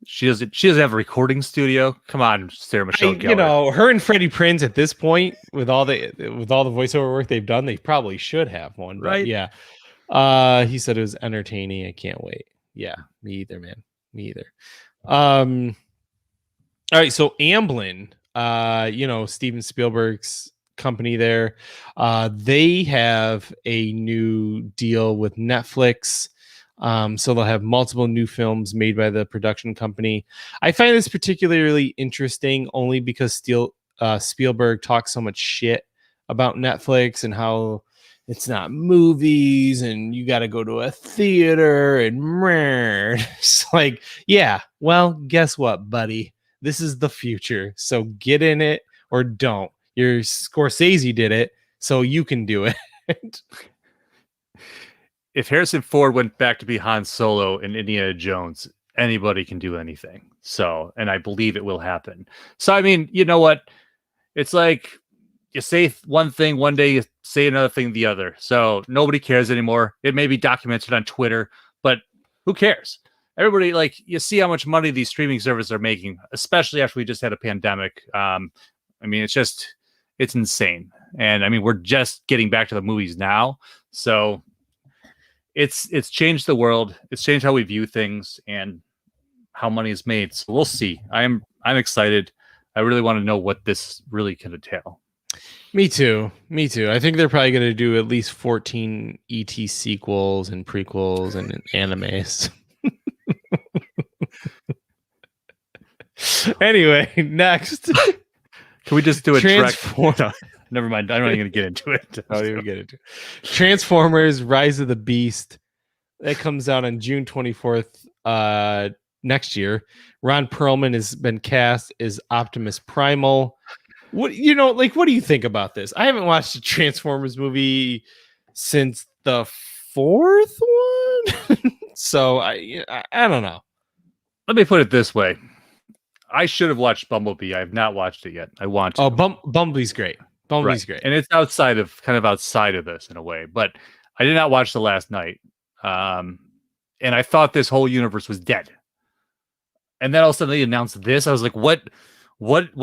She doesn't have a recording studio. Come on, Sarah Michelle Gellar. Her and Freddie Prinze at this point with all the voiceover work they've done, they probably should have one, right? Yeah. He said it was entertaining. I can't wait. Yeah, me either, man. Me either. All right, so Amblin, Steven Spielberg's company there, they have a new deal with Netflix. So they'll have multiple new films made by the production company. I find this particularly interesting only because Spielberg talks so much shit about Netflix and how it's not movies and you got to go to a theater and it's like, yeah, well, guess what, buddy? This is the future. So get in it or don't. Your Scorsese did it, so you can do it. If Harrison Ford went back to be Han Solo in Indiana Jones, anybody can do anything. So, and I believe it will happen. So, I mean, you know what? It's like you say one thing one day, you say another thing the other. So nobody cares anymore. It may be documented on Twitter, but who cares? Everybody, like, you see how much money these streaming services are making, especially after we just had a pandemic. I mean, it's insane. And I mean, we're just getting back to the movies now. So it's changed the world. It's changed how we view things and how money is made. So we'll see. I'm excited. I really want to know what this really can entail. Me too. I think they're probably going to do at least 14 ET sequels and prequels and animes. Anyway, next. Can we just do a Transform? Never mind. I'm not even going to get into it. I'll even get into it. Transformers: Rise of the Beast. That comes out on June 24th next year. Ron Perlman has been cast as Optimus Primal. What do you think about this? I haven't watched a Transformers movie since the fourth one. So I don't know. Let me put it this way. I should have watched Bumblebee. I have not watched it yet. I want to. Oh, Bumblebee's great. Bumblebee's great. And it's outside of this in a way, but I did not watch the last night. And I thought this whole universe was dead. And then all of a sudden they announced this. I was like, what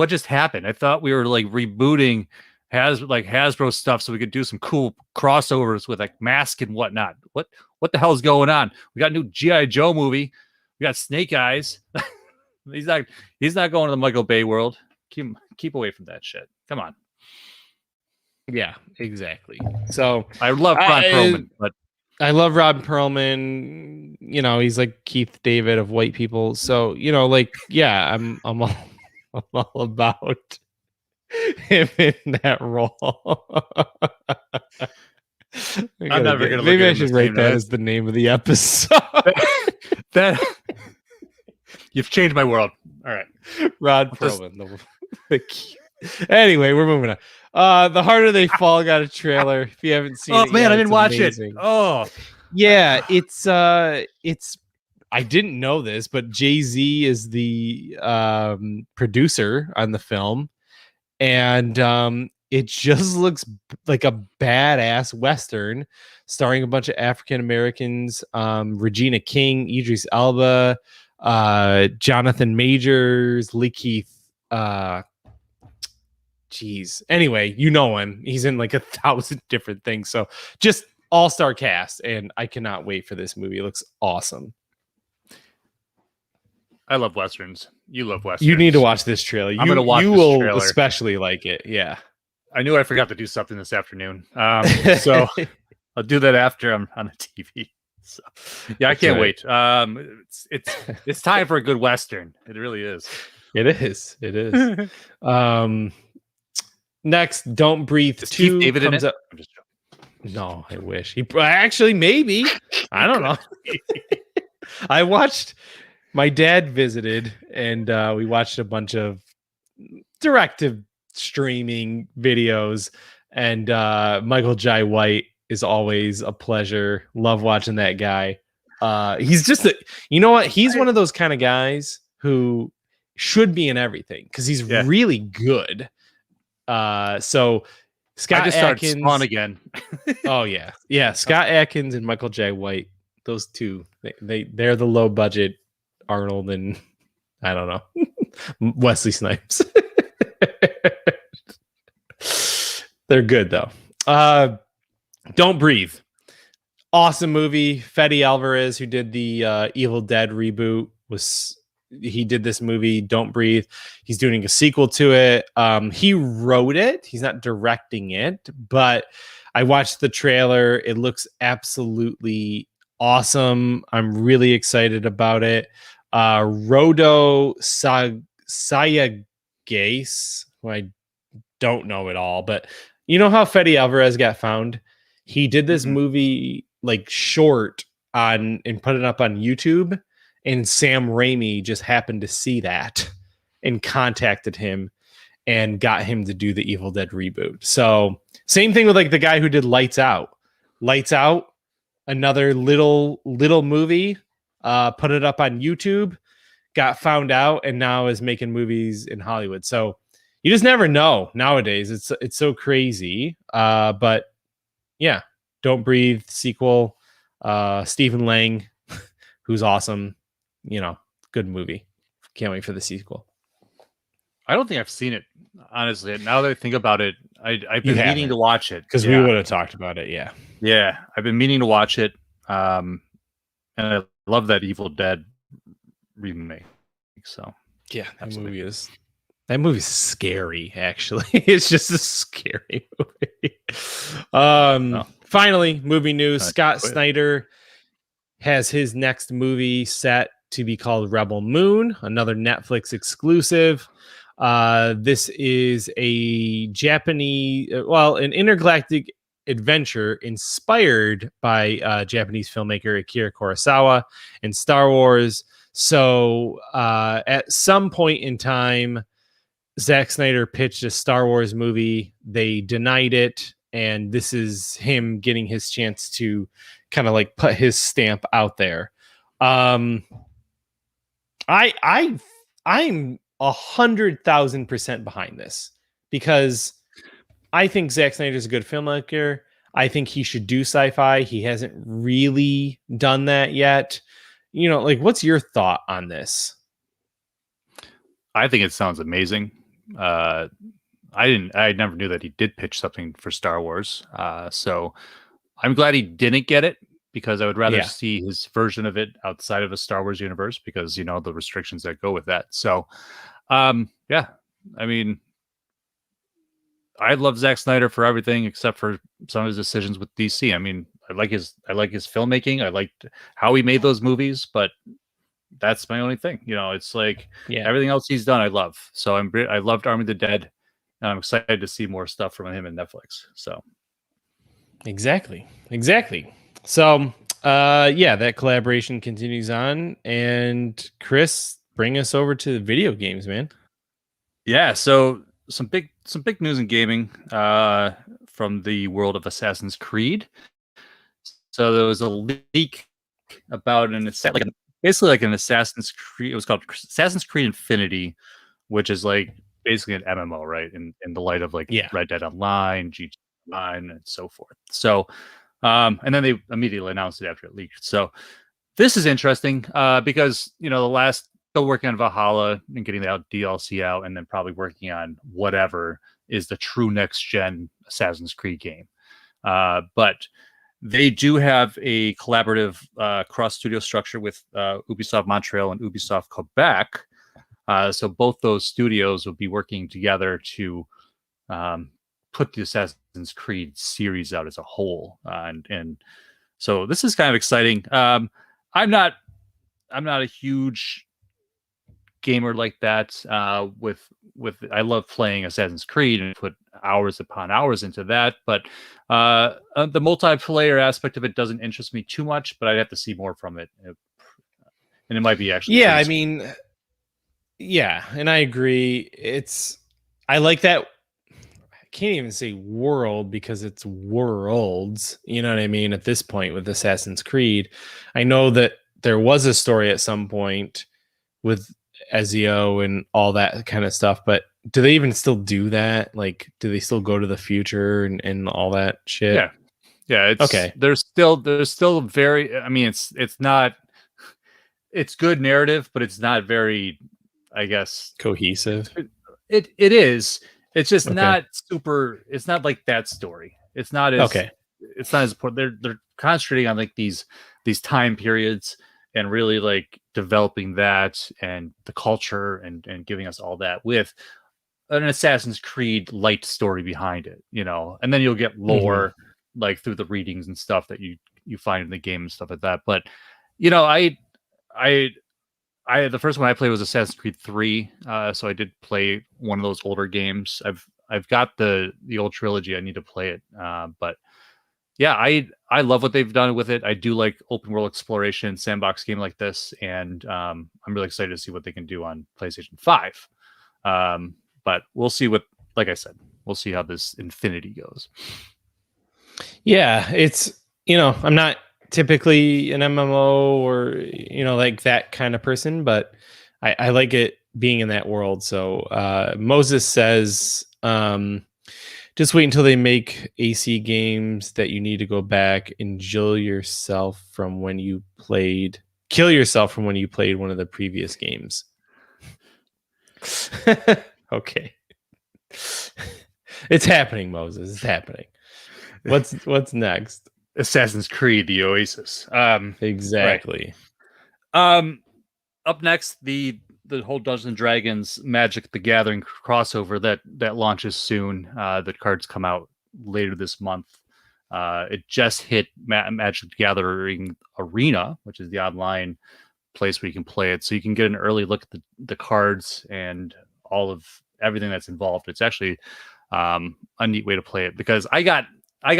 just happened? I thought we were like rebooting Hasbro stuff so we could do some cool crossovers with like Mask and whatnot. What the hell is going on? We got a new G.I. Joe movie. We got Snake Eyes. He's not going to the Michael Bay world. Keep away from that shit. Come on. Yeah, exactly. So I love Ron Perlman, but I love Ron Perlman. You know, he's like Keith David of white people. So, you know, like, yeah, I'm all, I'm all about him in that role. I'm never gonna look Maybe at I him the should write same. that as the name of the episode. That you've changed my world. All right, Rod Perlman. Anyway, we're moving on. The Harder They Fall got a trailer. If you haven't seen it man, yet, I didn't watch amazing. it. Oh, yeah, it's I didn't know this, but Jay-Z is the producer on the film, and it just looks like a badass Western starring a bunch of African Americans, Regina King, Idris Elba, Jonathan Majors, Lee Keith. Anyway, you know him. He's in like 1,000 different things. So just all-star cast, and I cannot wait for this movie. It looks awesome. I love Westerns. You love Westerns. You need to watch this trailer. I'm gonna watch you this will trailer. especially like it. Yeah. I knew I forgot to do something this afternoon. So I'll do that after I'm on the TV. So yeah, I can't wait. It's time for a good Western. It really is. It is. It is. Next, Don't Breathe 2 David comes up. I'm just joking. No, I wish. He actually maybe. I don't know. I watched. My dad visited, and we watched a bunch of directive streaming videos. And Michael Jai White is always a pleasure. Love watching that guy. He's just you know what? He's one of those kind of guys who should be in everything because he's really good. So Scott I just Adkins started Spawn again. Oh yeah. Scott Adkins and Michael Jai White, those two, they're the low budget Arnold and I don't know Wesley Snipes. They're good though. Don't Breathe, awesome movie. Fede Alvarez, who did the Evil Dead reboot, he did this movie Don't Breathe. He's doing a sequel to it. He wrote it. He's not directing it, but I watched the trailer. It looks absolutely awesome. I'm really excited about it. Rodo Sayagase, who I don't know at all, but you know how Fede Alvarez got found? He did this movie like short and put it up on YouTube. And Sam Raimi just happened to see that and contacted him and got him to do the Evil Dead reboot. So same thing with like the guy who did Lights Out. Lights Out, another little movie, put it up on YouTube, got found out, and now is making movies in Hollywood. So you just never know nowadays. It's so crazy. But yeah, Don't Breathe sequel. Stephen Lang, who's awesome. You know, good movie. Can't wait for the sequel. I don't think I've seen it, honestly. Now that I think about it, I've been meaning to watch it. Because we would have talked about it, yeah. Yeah, I've been meaning to watch it. And I love that Evil Dead remake. So yeah, that movie's scary, actually. It's just a scary movie. Finally, movie news. Scott Snyder has his next movie set to be called Rebel Moon, another Netflix exclusive. This is a an intergalactic adventure inspired by Japanese filmmaker Akira Kurosawa and Star Wars. So at some point in time, Zack Snyder pitched a Star Wars movie. They denied it. And this is him getting his chance to kind of like put his stamp out there. I'm 100,000% behind this because I think Zack Snyder is a good filmmaker. I think he should do sci-fi. He hasn't really done that yet. You know, like, what's your thought on this? I think it sounds amazing. I never knew that he did pitch something for Star Wars. So I'm glad he didn't get it because I would rather see his version of it outside of the Star Wars universe because, you know, the restrictions that go with that. So, yeah, I mean, I love Zack Snyder for everything except for some of his decisions with DC. I mean, I like his filmmaking. I liked how he made those movies, but that's my only thing. It's like Yeah. everything else he's done, I love. So I loved Army of the Dead, and I'm excited to see more stuff from him in Netflix. So Exactly. So, yeah, that collaboration continues on. And Chris, bring us over to the video games, man. yeah, so some big news in gaming from the world of Assassin's Creed. So there was a leak about basically like an Assassin's Creed. It was called Assassin's Creed Infinity, which is like basically an MMO, right? In the light of like Yeah. Red Dead Online, GTA Online, and so forth. So, and then they immediately announced it after it leaked. So this is interesting because the last still working on Valhalla and getting that DLC out, and then probably working on whatever is the true next gen Assassin's Creed game. But they do have a collaborative cross studio structure with Ubisoft Montreal and Ubisoft Quebec. So both those studios will be working together to put the Assassin's Creed series out as a whole, and so this is kind of exciting. I'm not a huge gamer like that. With I love playing Assassin's Creed and put hours upon hours into that, but the multiplayer aspect of it doesn't interest me too much. But I'd have to see more from it, and it might be actually Yeah, pretty I sweet. mean, yeah, and I agree. I like that. I can't even say world because it's worlds. You know what I mean? At this point with Assassin's Creed, I know that there was a story at some point with Ezio and all that kind of stuff, but do they even still do that? Like, do they still go to the future and all that shit? Yeah. It's Okay. there's still very. I mean, it's not. It's good narrative, but it's not very, I guess. Cohesive. It is. It's just Okay. not super. It's not like that story. It's not as. Okay. It's not as important. They're concentrating on like these time periods and really like developing that and the culture and giving us all that with an Assassin's Creed light story behind it, and then you'll get Mhm. lore like through the readings and stuff that you find in the game and stuff like that. But I the first one I played was Assassin's Creed 3, so I did play one of those older games. I've got the old trilogy. I need to play it, but yeah, I love what they've done with it. I do like open world exploration, sandbox game like this, and I'm really excited to see what they can do on PlayStation 5. But we'll see like I said, we'll see how this Infinity goes. Yeah, I'm not typically an MMO or like that kind of person, but I like it being in that world. So Moses says, just wait until they make AC games that you need to go back and kill yourself from when you played one of the previous games. Okay. It's happening, Moses. It's happening. What's next? Assassin's Creed: The Oasis. Exactly. Right. Up next, the whole Dungeons and Dragons Magic the Gathering crossover that launches soon. The cards come out later this month. It just hit Magic the Gathering Arena, which is the online place where you can play it. So you can get an early look at the cards and all of everything that's involved. It's actually a neat way to play it because I got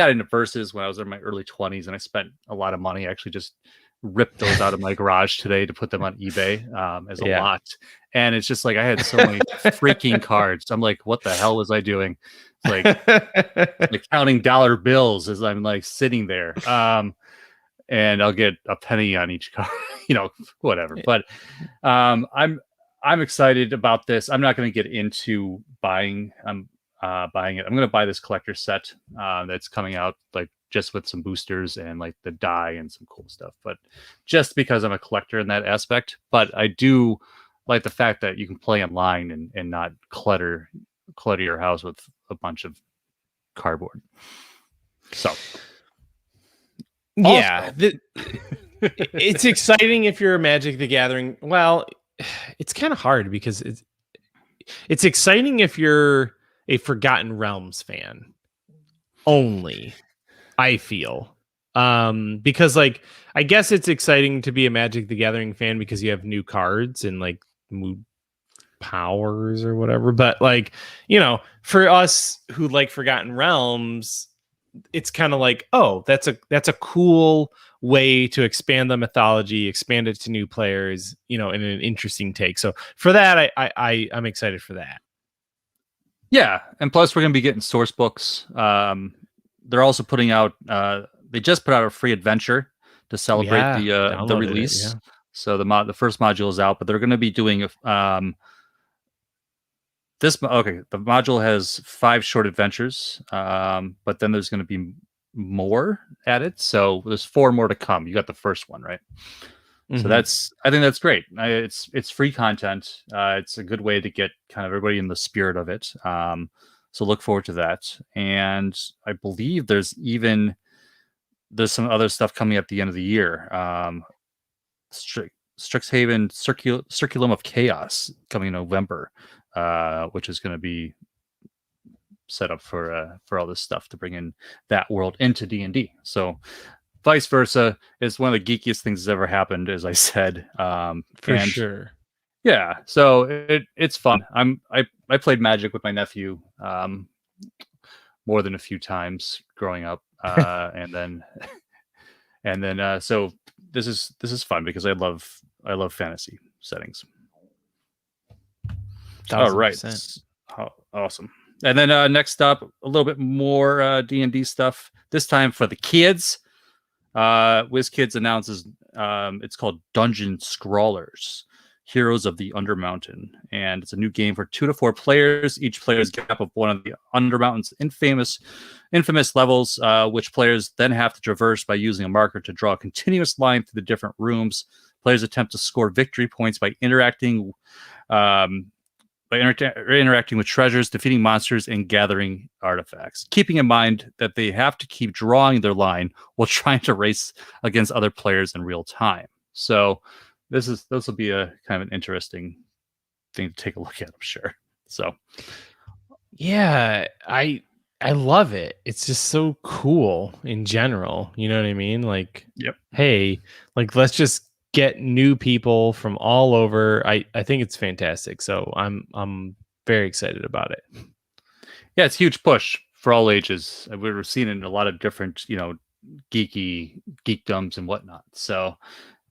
into Versus when I was in my early 20s and I spent a lot of money. I actually just ripped those out of my garage today to put them on eBay as a lot. And it's just like I had so many freaking cards. I'm like, what the hell was I doing? Like counting dollar bills as I'm like sitting there. And I'll get a penny on each card, whatever. But I'm excited about this. I'm not going to get into buying. Buying it. I'm going to buy this collector set that's coming out like just with some boosters and like the die and some cool stuff. But just because I'm a collector in that aspect. But I do like the fact that you can play online and not clutter your house with a bunch of cardboard. So yeah, it's exciting if you're a Magic the Gathering. Well, it's kind of hard because it's exciting if you're a Forgotten Realms fan only, I feel. Because like I guess it's exciting to be a Magic the Gathering fan because you have new cards and like mood powers or whatever. But like, for us who like Forgotten Realms, it's kind of like, oh, that's a cool way to expand the mythology, expand it to new players, in an interesting take. So for that, I'm excited for that. Yeah, and plus we're going to be getting source books. They're also putting out. They just put out a free adventure to celebrate the Downloaded release. it, yeah. So the first module is out, but they're going to be doing the module has 5 short adventures, but then there's going to be more added. So there's 4 more to come. You got the first one, right? So I think that's great. It's free content. It's a good way to get kind of everybody in the spirit of it. So look forward to that. And I believe there's some other stuff coming at the end of the year. Strixhaven Circulum of Chaos coming in November, which is going to be set up for all this stuff to bring in that world into D&D. So vice versa is one of the geekiest things that's ever happened, as I said. For sure. Yeah, so it's fun. I played Magic with my nephew more than a few times growing up, and then so this is fun because I love fantasy settings. 1000%. All right, awesome. And then next up, a little bit more D&D stuff. This time for the kids. WizKids announces it's called Dungeon Scrawlers, Heroes of the Undermountain, and it's a new game for 2 to 4 players. Each player's gap of one of the Undermountain's infamous levels, which players then have to traverse by using a marker to draw a continuous line through the different rooms. Players attempt to score victory points by interacting with treasures, defeating monsters, and gathering artifacts, keeping in mind that they have to keep drawing their line while trying to race against other players in real time. So this will be a kind of an interesting thing to take a look at, I'm sure. So yeah, I love it. It's just so cool in general. You know what I mean? Like, yep. Hey, like let's just get new people from all over. I think it's fantastic. So I'm very excited about it. Yeah, it's a huge push for all ages. We're seeing it in a lot of different, geekdoms and whatnot. So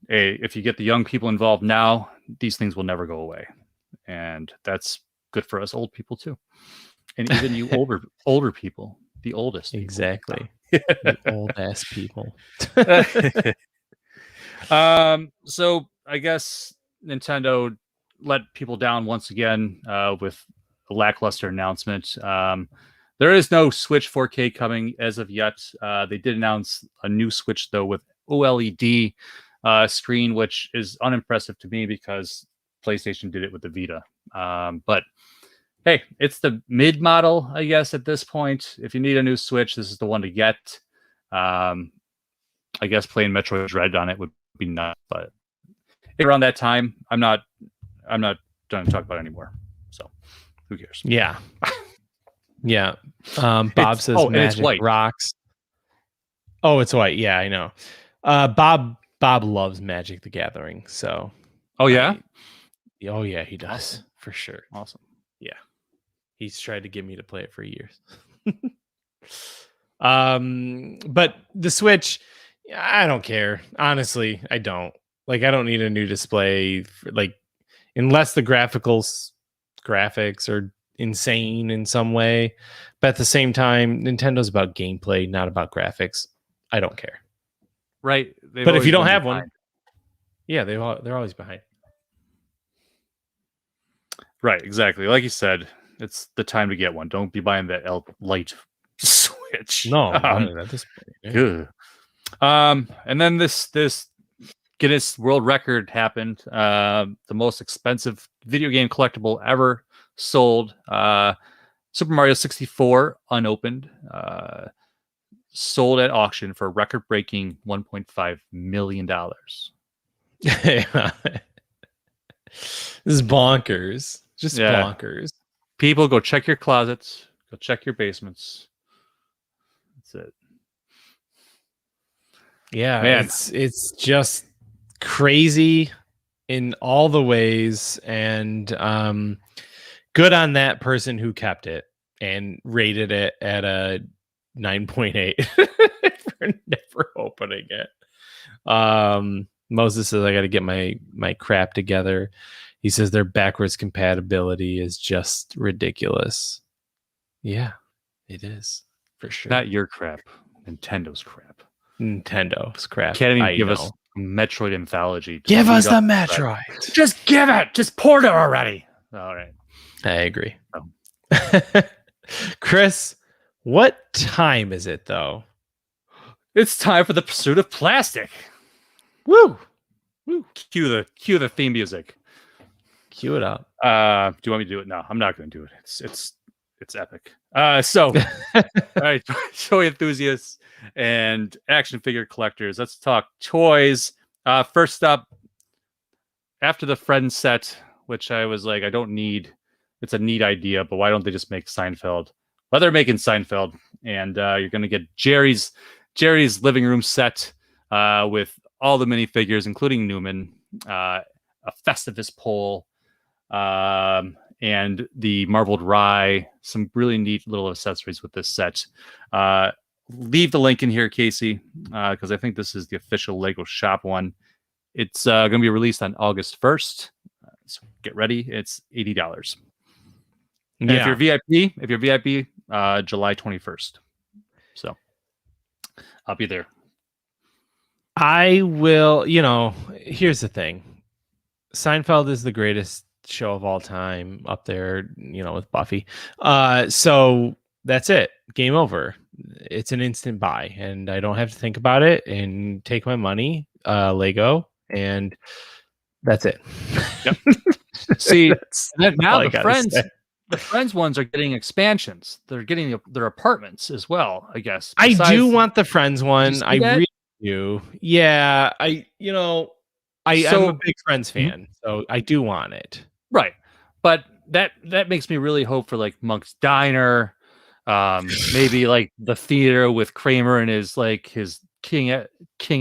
if you get the young people involved now, these things will never go away. And that's good for us old people too. And even you older people, the oldest people. Exactly. The old ass people. So I guess Nintendo let people down once again with a lackluster announcement. There is no Switch 4K coming as of yet. They did announce a new Switch though with OLED screen, which is unimpressive to me because PlayStation did it with the Vita. But hey, it's the mid model, I guess, at this point. If you need a new Switch, this is the one to get. I guess playing Metroid Dread on it would be nuts, but around that time, I'm not going to talk about it anymore. So who cares? Yeah. Yeah. Bob says Magic rocks. Oh, it's white. Yeah, I know. Bob loves Magic the Gathering. So oh yeah? Oh yeah, he does. Awesome. For sure. Awesome. Yeah. He's tried to get me to play it for years. But the Switch, I don't care. Honestly, I don't. Like, I don't need a new display unless the graphics are insane in some way. But at the same time, Nintendo's about gameplay, not about graphics. I don't care. Right. But if you don't have one, yeah, they're always behind. Right, exactly. Like you said, it's the time to get one. Don't be buying that Lite Switch. No, at this point. Good. And then this Guinness World Record happened. The most expensive video game collectible ever sold. Super Mario 64 unopened. Sold at auction for a record-breaking $1.5 million. This is bonkers. Just Yeah. bonkers. People, go check your closets. Go check your basements. That's it. Yeah, Man. it's just crazy in all the ways, and good on that person who kept it and rated it at a 9.8 for never opening it. Moses says I got to get my crap together. He says their backwards compatibility is just ridiculous. Yeah, it is for sure. Not your crap. Nintendo's crap. Nintendo's crap. Can't even I give know. us Metroid Anthology. Just Give us beat the up Metroid. Just give it. Just port it already. All right. I agree. Oh. Chris, what time is it though? It's time for the pursuit of plastic. Woo! Woo! Cue the theme music. Cue it up. Do you want me to do it? No, I'm not going to do it. It's epic. So, all right, toy enthusiasts and action figure collectors. Let's talk toys. First up, after the Friends set, which I was like, I don't need. It's a neat idea, but why don't they just make Seinfeld? Well, they're making Seinfeld, and you're going to get Jerry's living room set with all the minifigures, including Newman, a Festivus pole, and the marbled rye. Some really neat little accessories with this set. Leave the link in here, Casey, because I think this is the official Lego Shop one. It's going to be released on August 1st. So get ready. It's $80. And if you're VIP, July 21st. So I'll be there. I will, here's the thing. Seinfeld is the greatest show of all time, up there, with Buffy. So that's it. Game over. It's an instant buy, and I don't have to think about it and take my money, Lego, and that's it. Yep. See, now the Friends ones are getting expansions. They're getting their apartments as well, I guess. I do want the Friends one. I that? really do. Yeah, I'm a big Friends fan, so I do want it. Right. But that makes me really hope for like Monk's Diner, maybe like the theater with Kramer and his King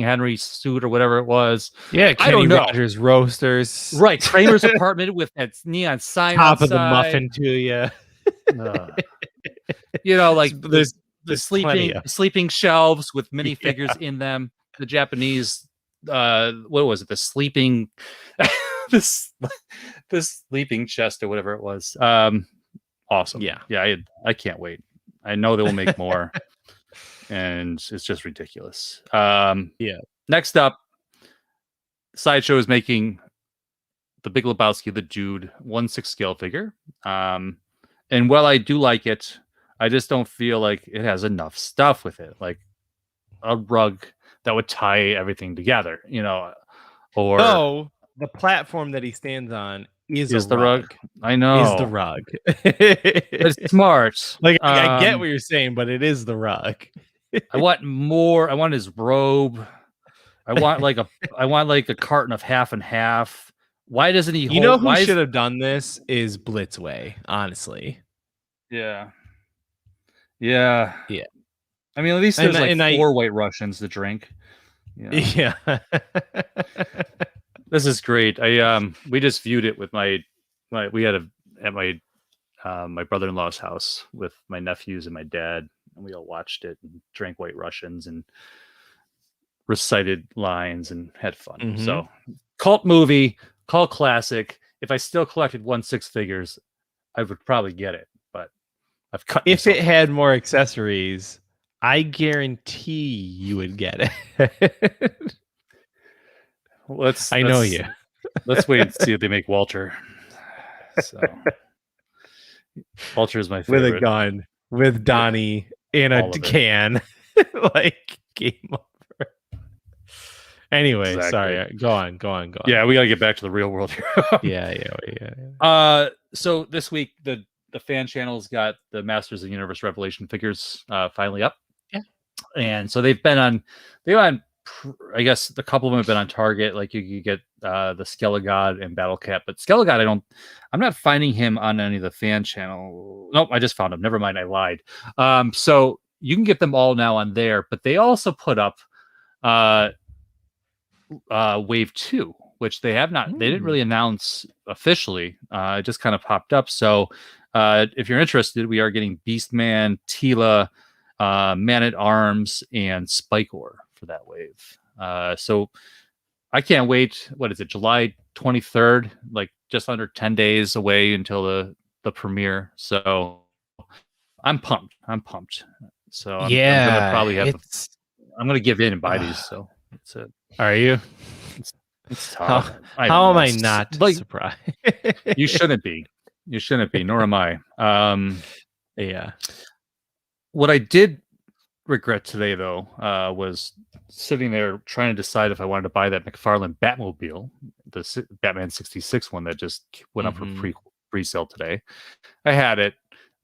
Henry suit or whatever it was. Yeah, Kenny I don't know. Rogers Roasters. Right, Kramer's apartment with that neon sign top outside. Of the muffin to you. Like there's the sleeping shelves with minifigures in them. The Japanese, what was it? The sleeping, this sleeping chest or whatever it was. Awesome. Yeah. I can't wait. I know they will make more. And it's just ridiculous. Next up, Sideshow is making the Big Lebowski, the Jude 1/6 scale figure. And while I do like it, I just don't feel like it has enough stuff with it, like a rug that would tie everything together, or the platform that he stands on is the rug. I know is the rug. It's smart. Like I get what you're saying, but it is the rug. I want more. I want his robe. I want like a carton of half and half. Why doesn't he? Who should have done this is Blitzway. Honestly. Yeah. I mean, at least there's 4 White Russians to drink. Yeah. This is great. We just viewed it with my brother-in-law's house with my nephews and my dad, and we all watched it and drank White Russians and recited lines and had fun. Mm-hmm. So, cult movie, cult classic. If I still collected 1/6 figures, I would probably get it, but I've cut. If it had more accessories, I guarantee you would get it. I know you. Let's wait and see if they make Walter. So, Walter is my favorite. With a gun, with Donnie in a can, like game over. Anyway, sorry. Go on. Yeah, we gotta get back to the real world here. Yeah. So this week the fan channel's got the Masters of the Universe Revelation figures finally up. Yeah. And so they've been on I guess a couple of them have been on Target. Like you get the Skelegod and Battle Cat, but Skelegod, I'm not finding him on any of the fan channel. Nope, I just found him. Never mind, I lied. So you can get them all now on there, but they also put up Wave 2, which they have not. They didn't really announce officially. It just kind of popped up. So if you're interested, we are getting Beastman, Tila, Man-at-Arms, and Spikor for that wave. So I can't wait. What is it? July 23rd, like just under 10 days away until the premiere. So I'm pumped. So I'm gonna probably have. I'm gonna give in and buy these. So that's it. Are you? It's tough. How am I not surprised? You shouldn't be. Nor am I. Yeah. What I did regret today, though, was sitting there trying to decide if I wanted to buy that McFarlane Batmobile, the Batman 66 one that just went up for pre-sale today. I had it.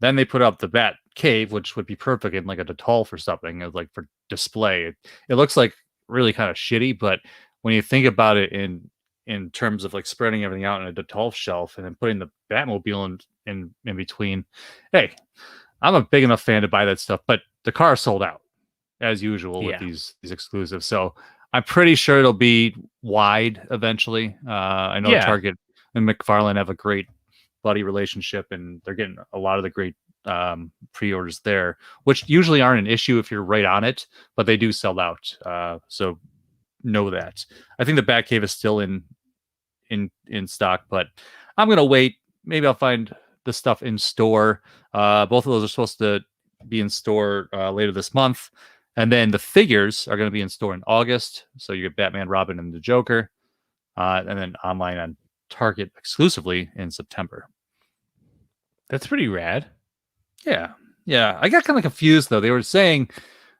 Then they put up the Bat Cave, which would be perfect in like a Detolf or something, as like for display. It looks like really kind of shitty, but when you think about it in terms of like spreading everything out in a Detolf shelf and then putting the Batmobile in between, hey, I'm a big enough fan to buy that stuff, but the car sold out as usual with these exclusives. So I'm pretty sure it'll be wide eventually. I know Target and McFarlane have a great buddy relationship, and they're getting a lot of the great pre-orders there, which usually aren't an issue if you're right on it, but they do sell out. So know that. I think the Batcave is still in stock, but I'm gonna wait. Maybe I'll find the stuff in store. Both of those are supposed to be in store later this month, and then the figures are going to be in store in August. So you get Batman, Robin, and the Joker, and then online on Target exclusively in September. That's pretty rad. Yeah. I got kind of confused though. They were saying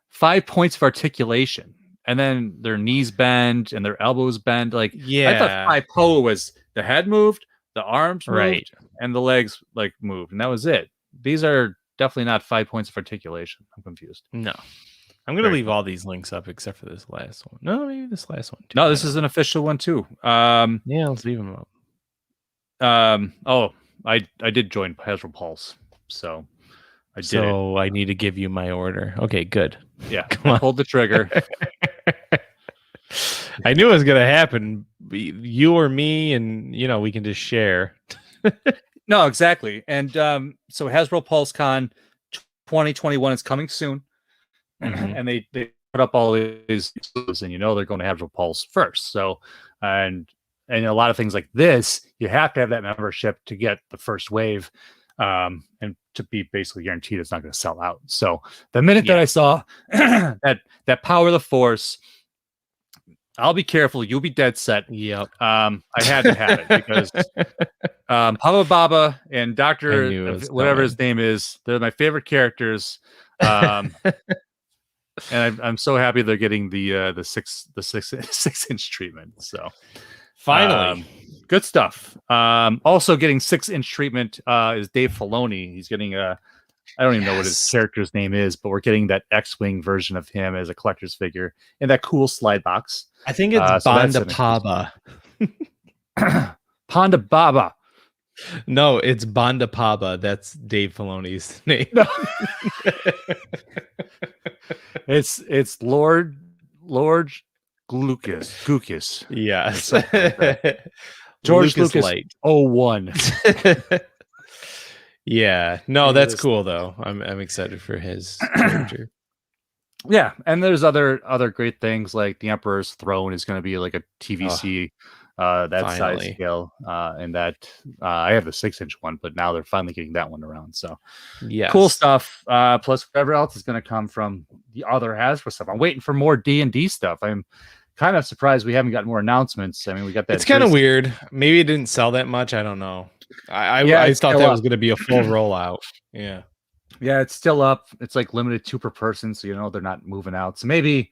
5 points of articulation, and then their knees bend and their elbows bend. Like, I thought 5 PO was the head moved, the arms moved, and the legs like moved, and that was it. These are definitely not 5 points of articulation. I'm confused. No. I'm going to leave all these links up except for this last one. No, maybe this last one too. No, this is an official one too. Yeah, let's leave them up. I did join Hasbro Pulse, so I did. So I need to give you my order. Okay, good. Yeah, hold the trigger. I knew it was going to happen. You or me, and we can just share. No, exactly. And so Hasbro Pulse Con 2021 is coming soon, and they put up all these, and they're going to Hasbro Pulse first. So and a lot of things like this, you have to have that membership to get the first wave, and to be basically guaranteed it's not going to sell out. So the minute that I saw that Power of the Force, I'll be careful. You'll be dead set. Yep. I had to have it because Papa Baba and Doctor whatever his name is, they're my favorite characters. And I'm so happy they're getting the 6-inch treatment. So finally, good stuff. Also getting 6-inch treatment is Dave Filoni. He's getting I don't even know what his character's name is, but we're getting that X-Wing version of him as a collector's figure in that cool slide box. I think it's Ponda Paba. Ponda Baba. No, it's Bonda Paba. That's Dave Filoni's name. No. It's Lord Glucas. Yes. George Lucas Lucas Light. 01. Yeah. No, that's cool though. I'm excited for his character. Yeah, and there's other great things like the Emperor's Throne is going to be like a TVC that size scale, and that I have the 6-inch one, but now they're finally getting that one around. So cool stuff. Plus whatever else is going to come from the other Hasbro stuff. I'm waiting for more D&D stuff. I'm kind of surprised we haven't got more announcements. I mean, we got that. It's kind of weird. Maybe it didn't sell that much. I don't know. I thought that was going to be a full rollout. Yeah. Yeah, it's still up. It's like limited 2 per person, so they're not moving out. So maybe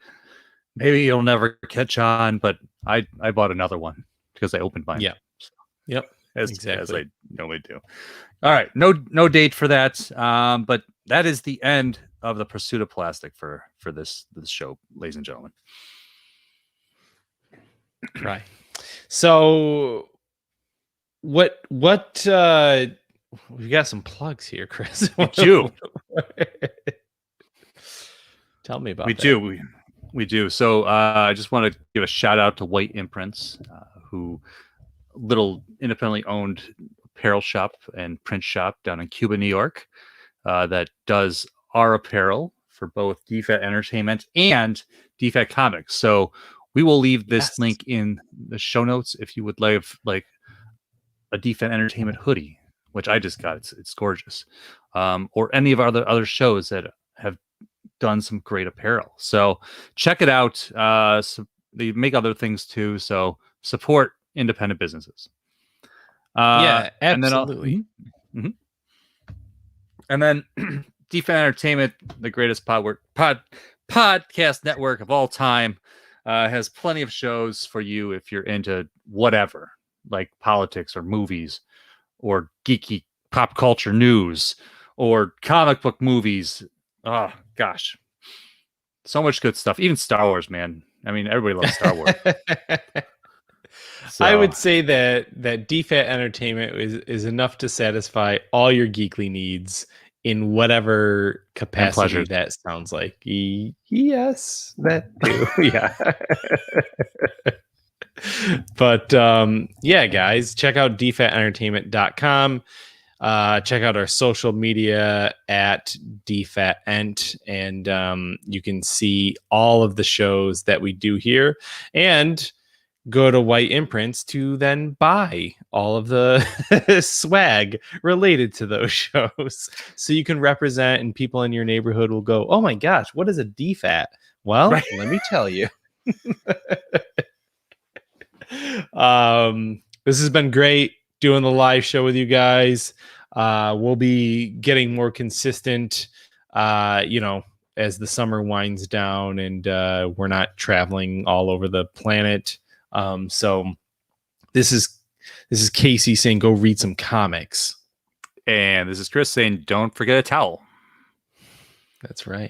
you'll never catch on, but I bought another one because I opened mine. Yeah. So, yep. As I normally do. All right. No date for that. But that is the end of the Pursuit of Plastic for this show, ladies and gentlemen. Cry. So what we got some plugs here, Chris. We do. Tell me about We that. do. We do. So I just want to give a shout out to White Imprints, who little independently owned apparel shop and print shop down in Cuba, New York, that does our apparel for both DFAT Entertainment and DFAT Comics. So we will leave this link in the show notes if you would like a DFAT Entertainment hoodie, which I just got. It's gorgeous, or any of our other shows that have done some great apparel. So check it out. So they make other things too. So support independent businesses. Yeah, absolutely. And then DFAT Entertainment, the greatest podcast network of all time, has plenty of shows for you if you're into whatever, like politics or movies or geeky pop culture news or comic book movies. Oh, gosh. So much good stuff. Even Star Wars, man. I mean, everybody loves Star Wars. I would say that DFAT Entertainment is enough to satisfy all your geekly needs in whatever capacity that sounds like. Yes, that too. Yeah. But yeah, guys, check out dfatentertainment.com. Check out our social media at dfatent, and you can see all of the shows that we do here, and go to White Imprints to then buy all of the swag related to those shows, so you can represent, and people in your neighborhood will go, oh my gosh, what is a DFAT? Well, let me tell you. This has been great doing the live show with you guys. We'll be getting more consistent, as the summer winds down and we're not traveling all over the planet. So this is Casey saying go read some comics. And this is Chris saying don't forget a towel. That's right.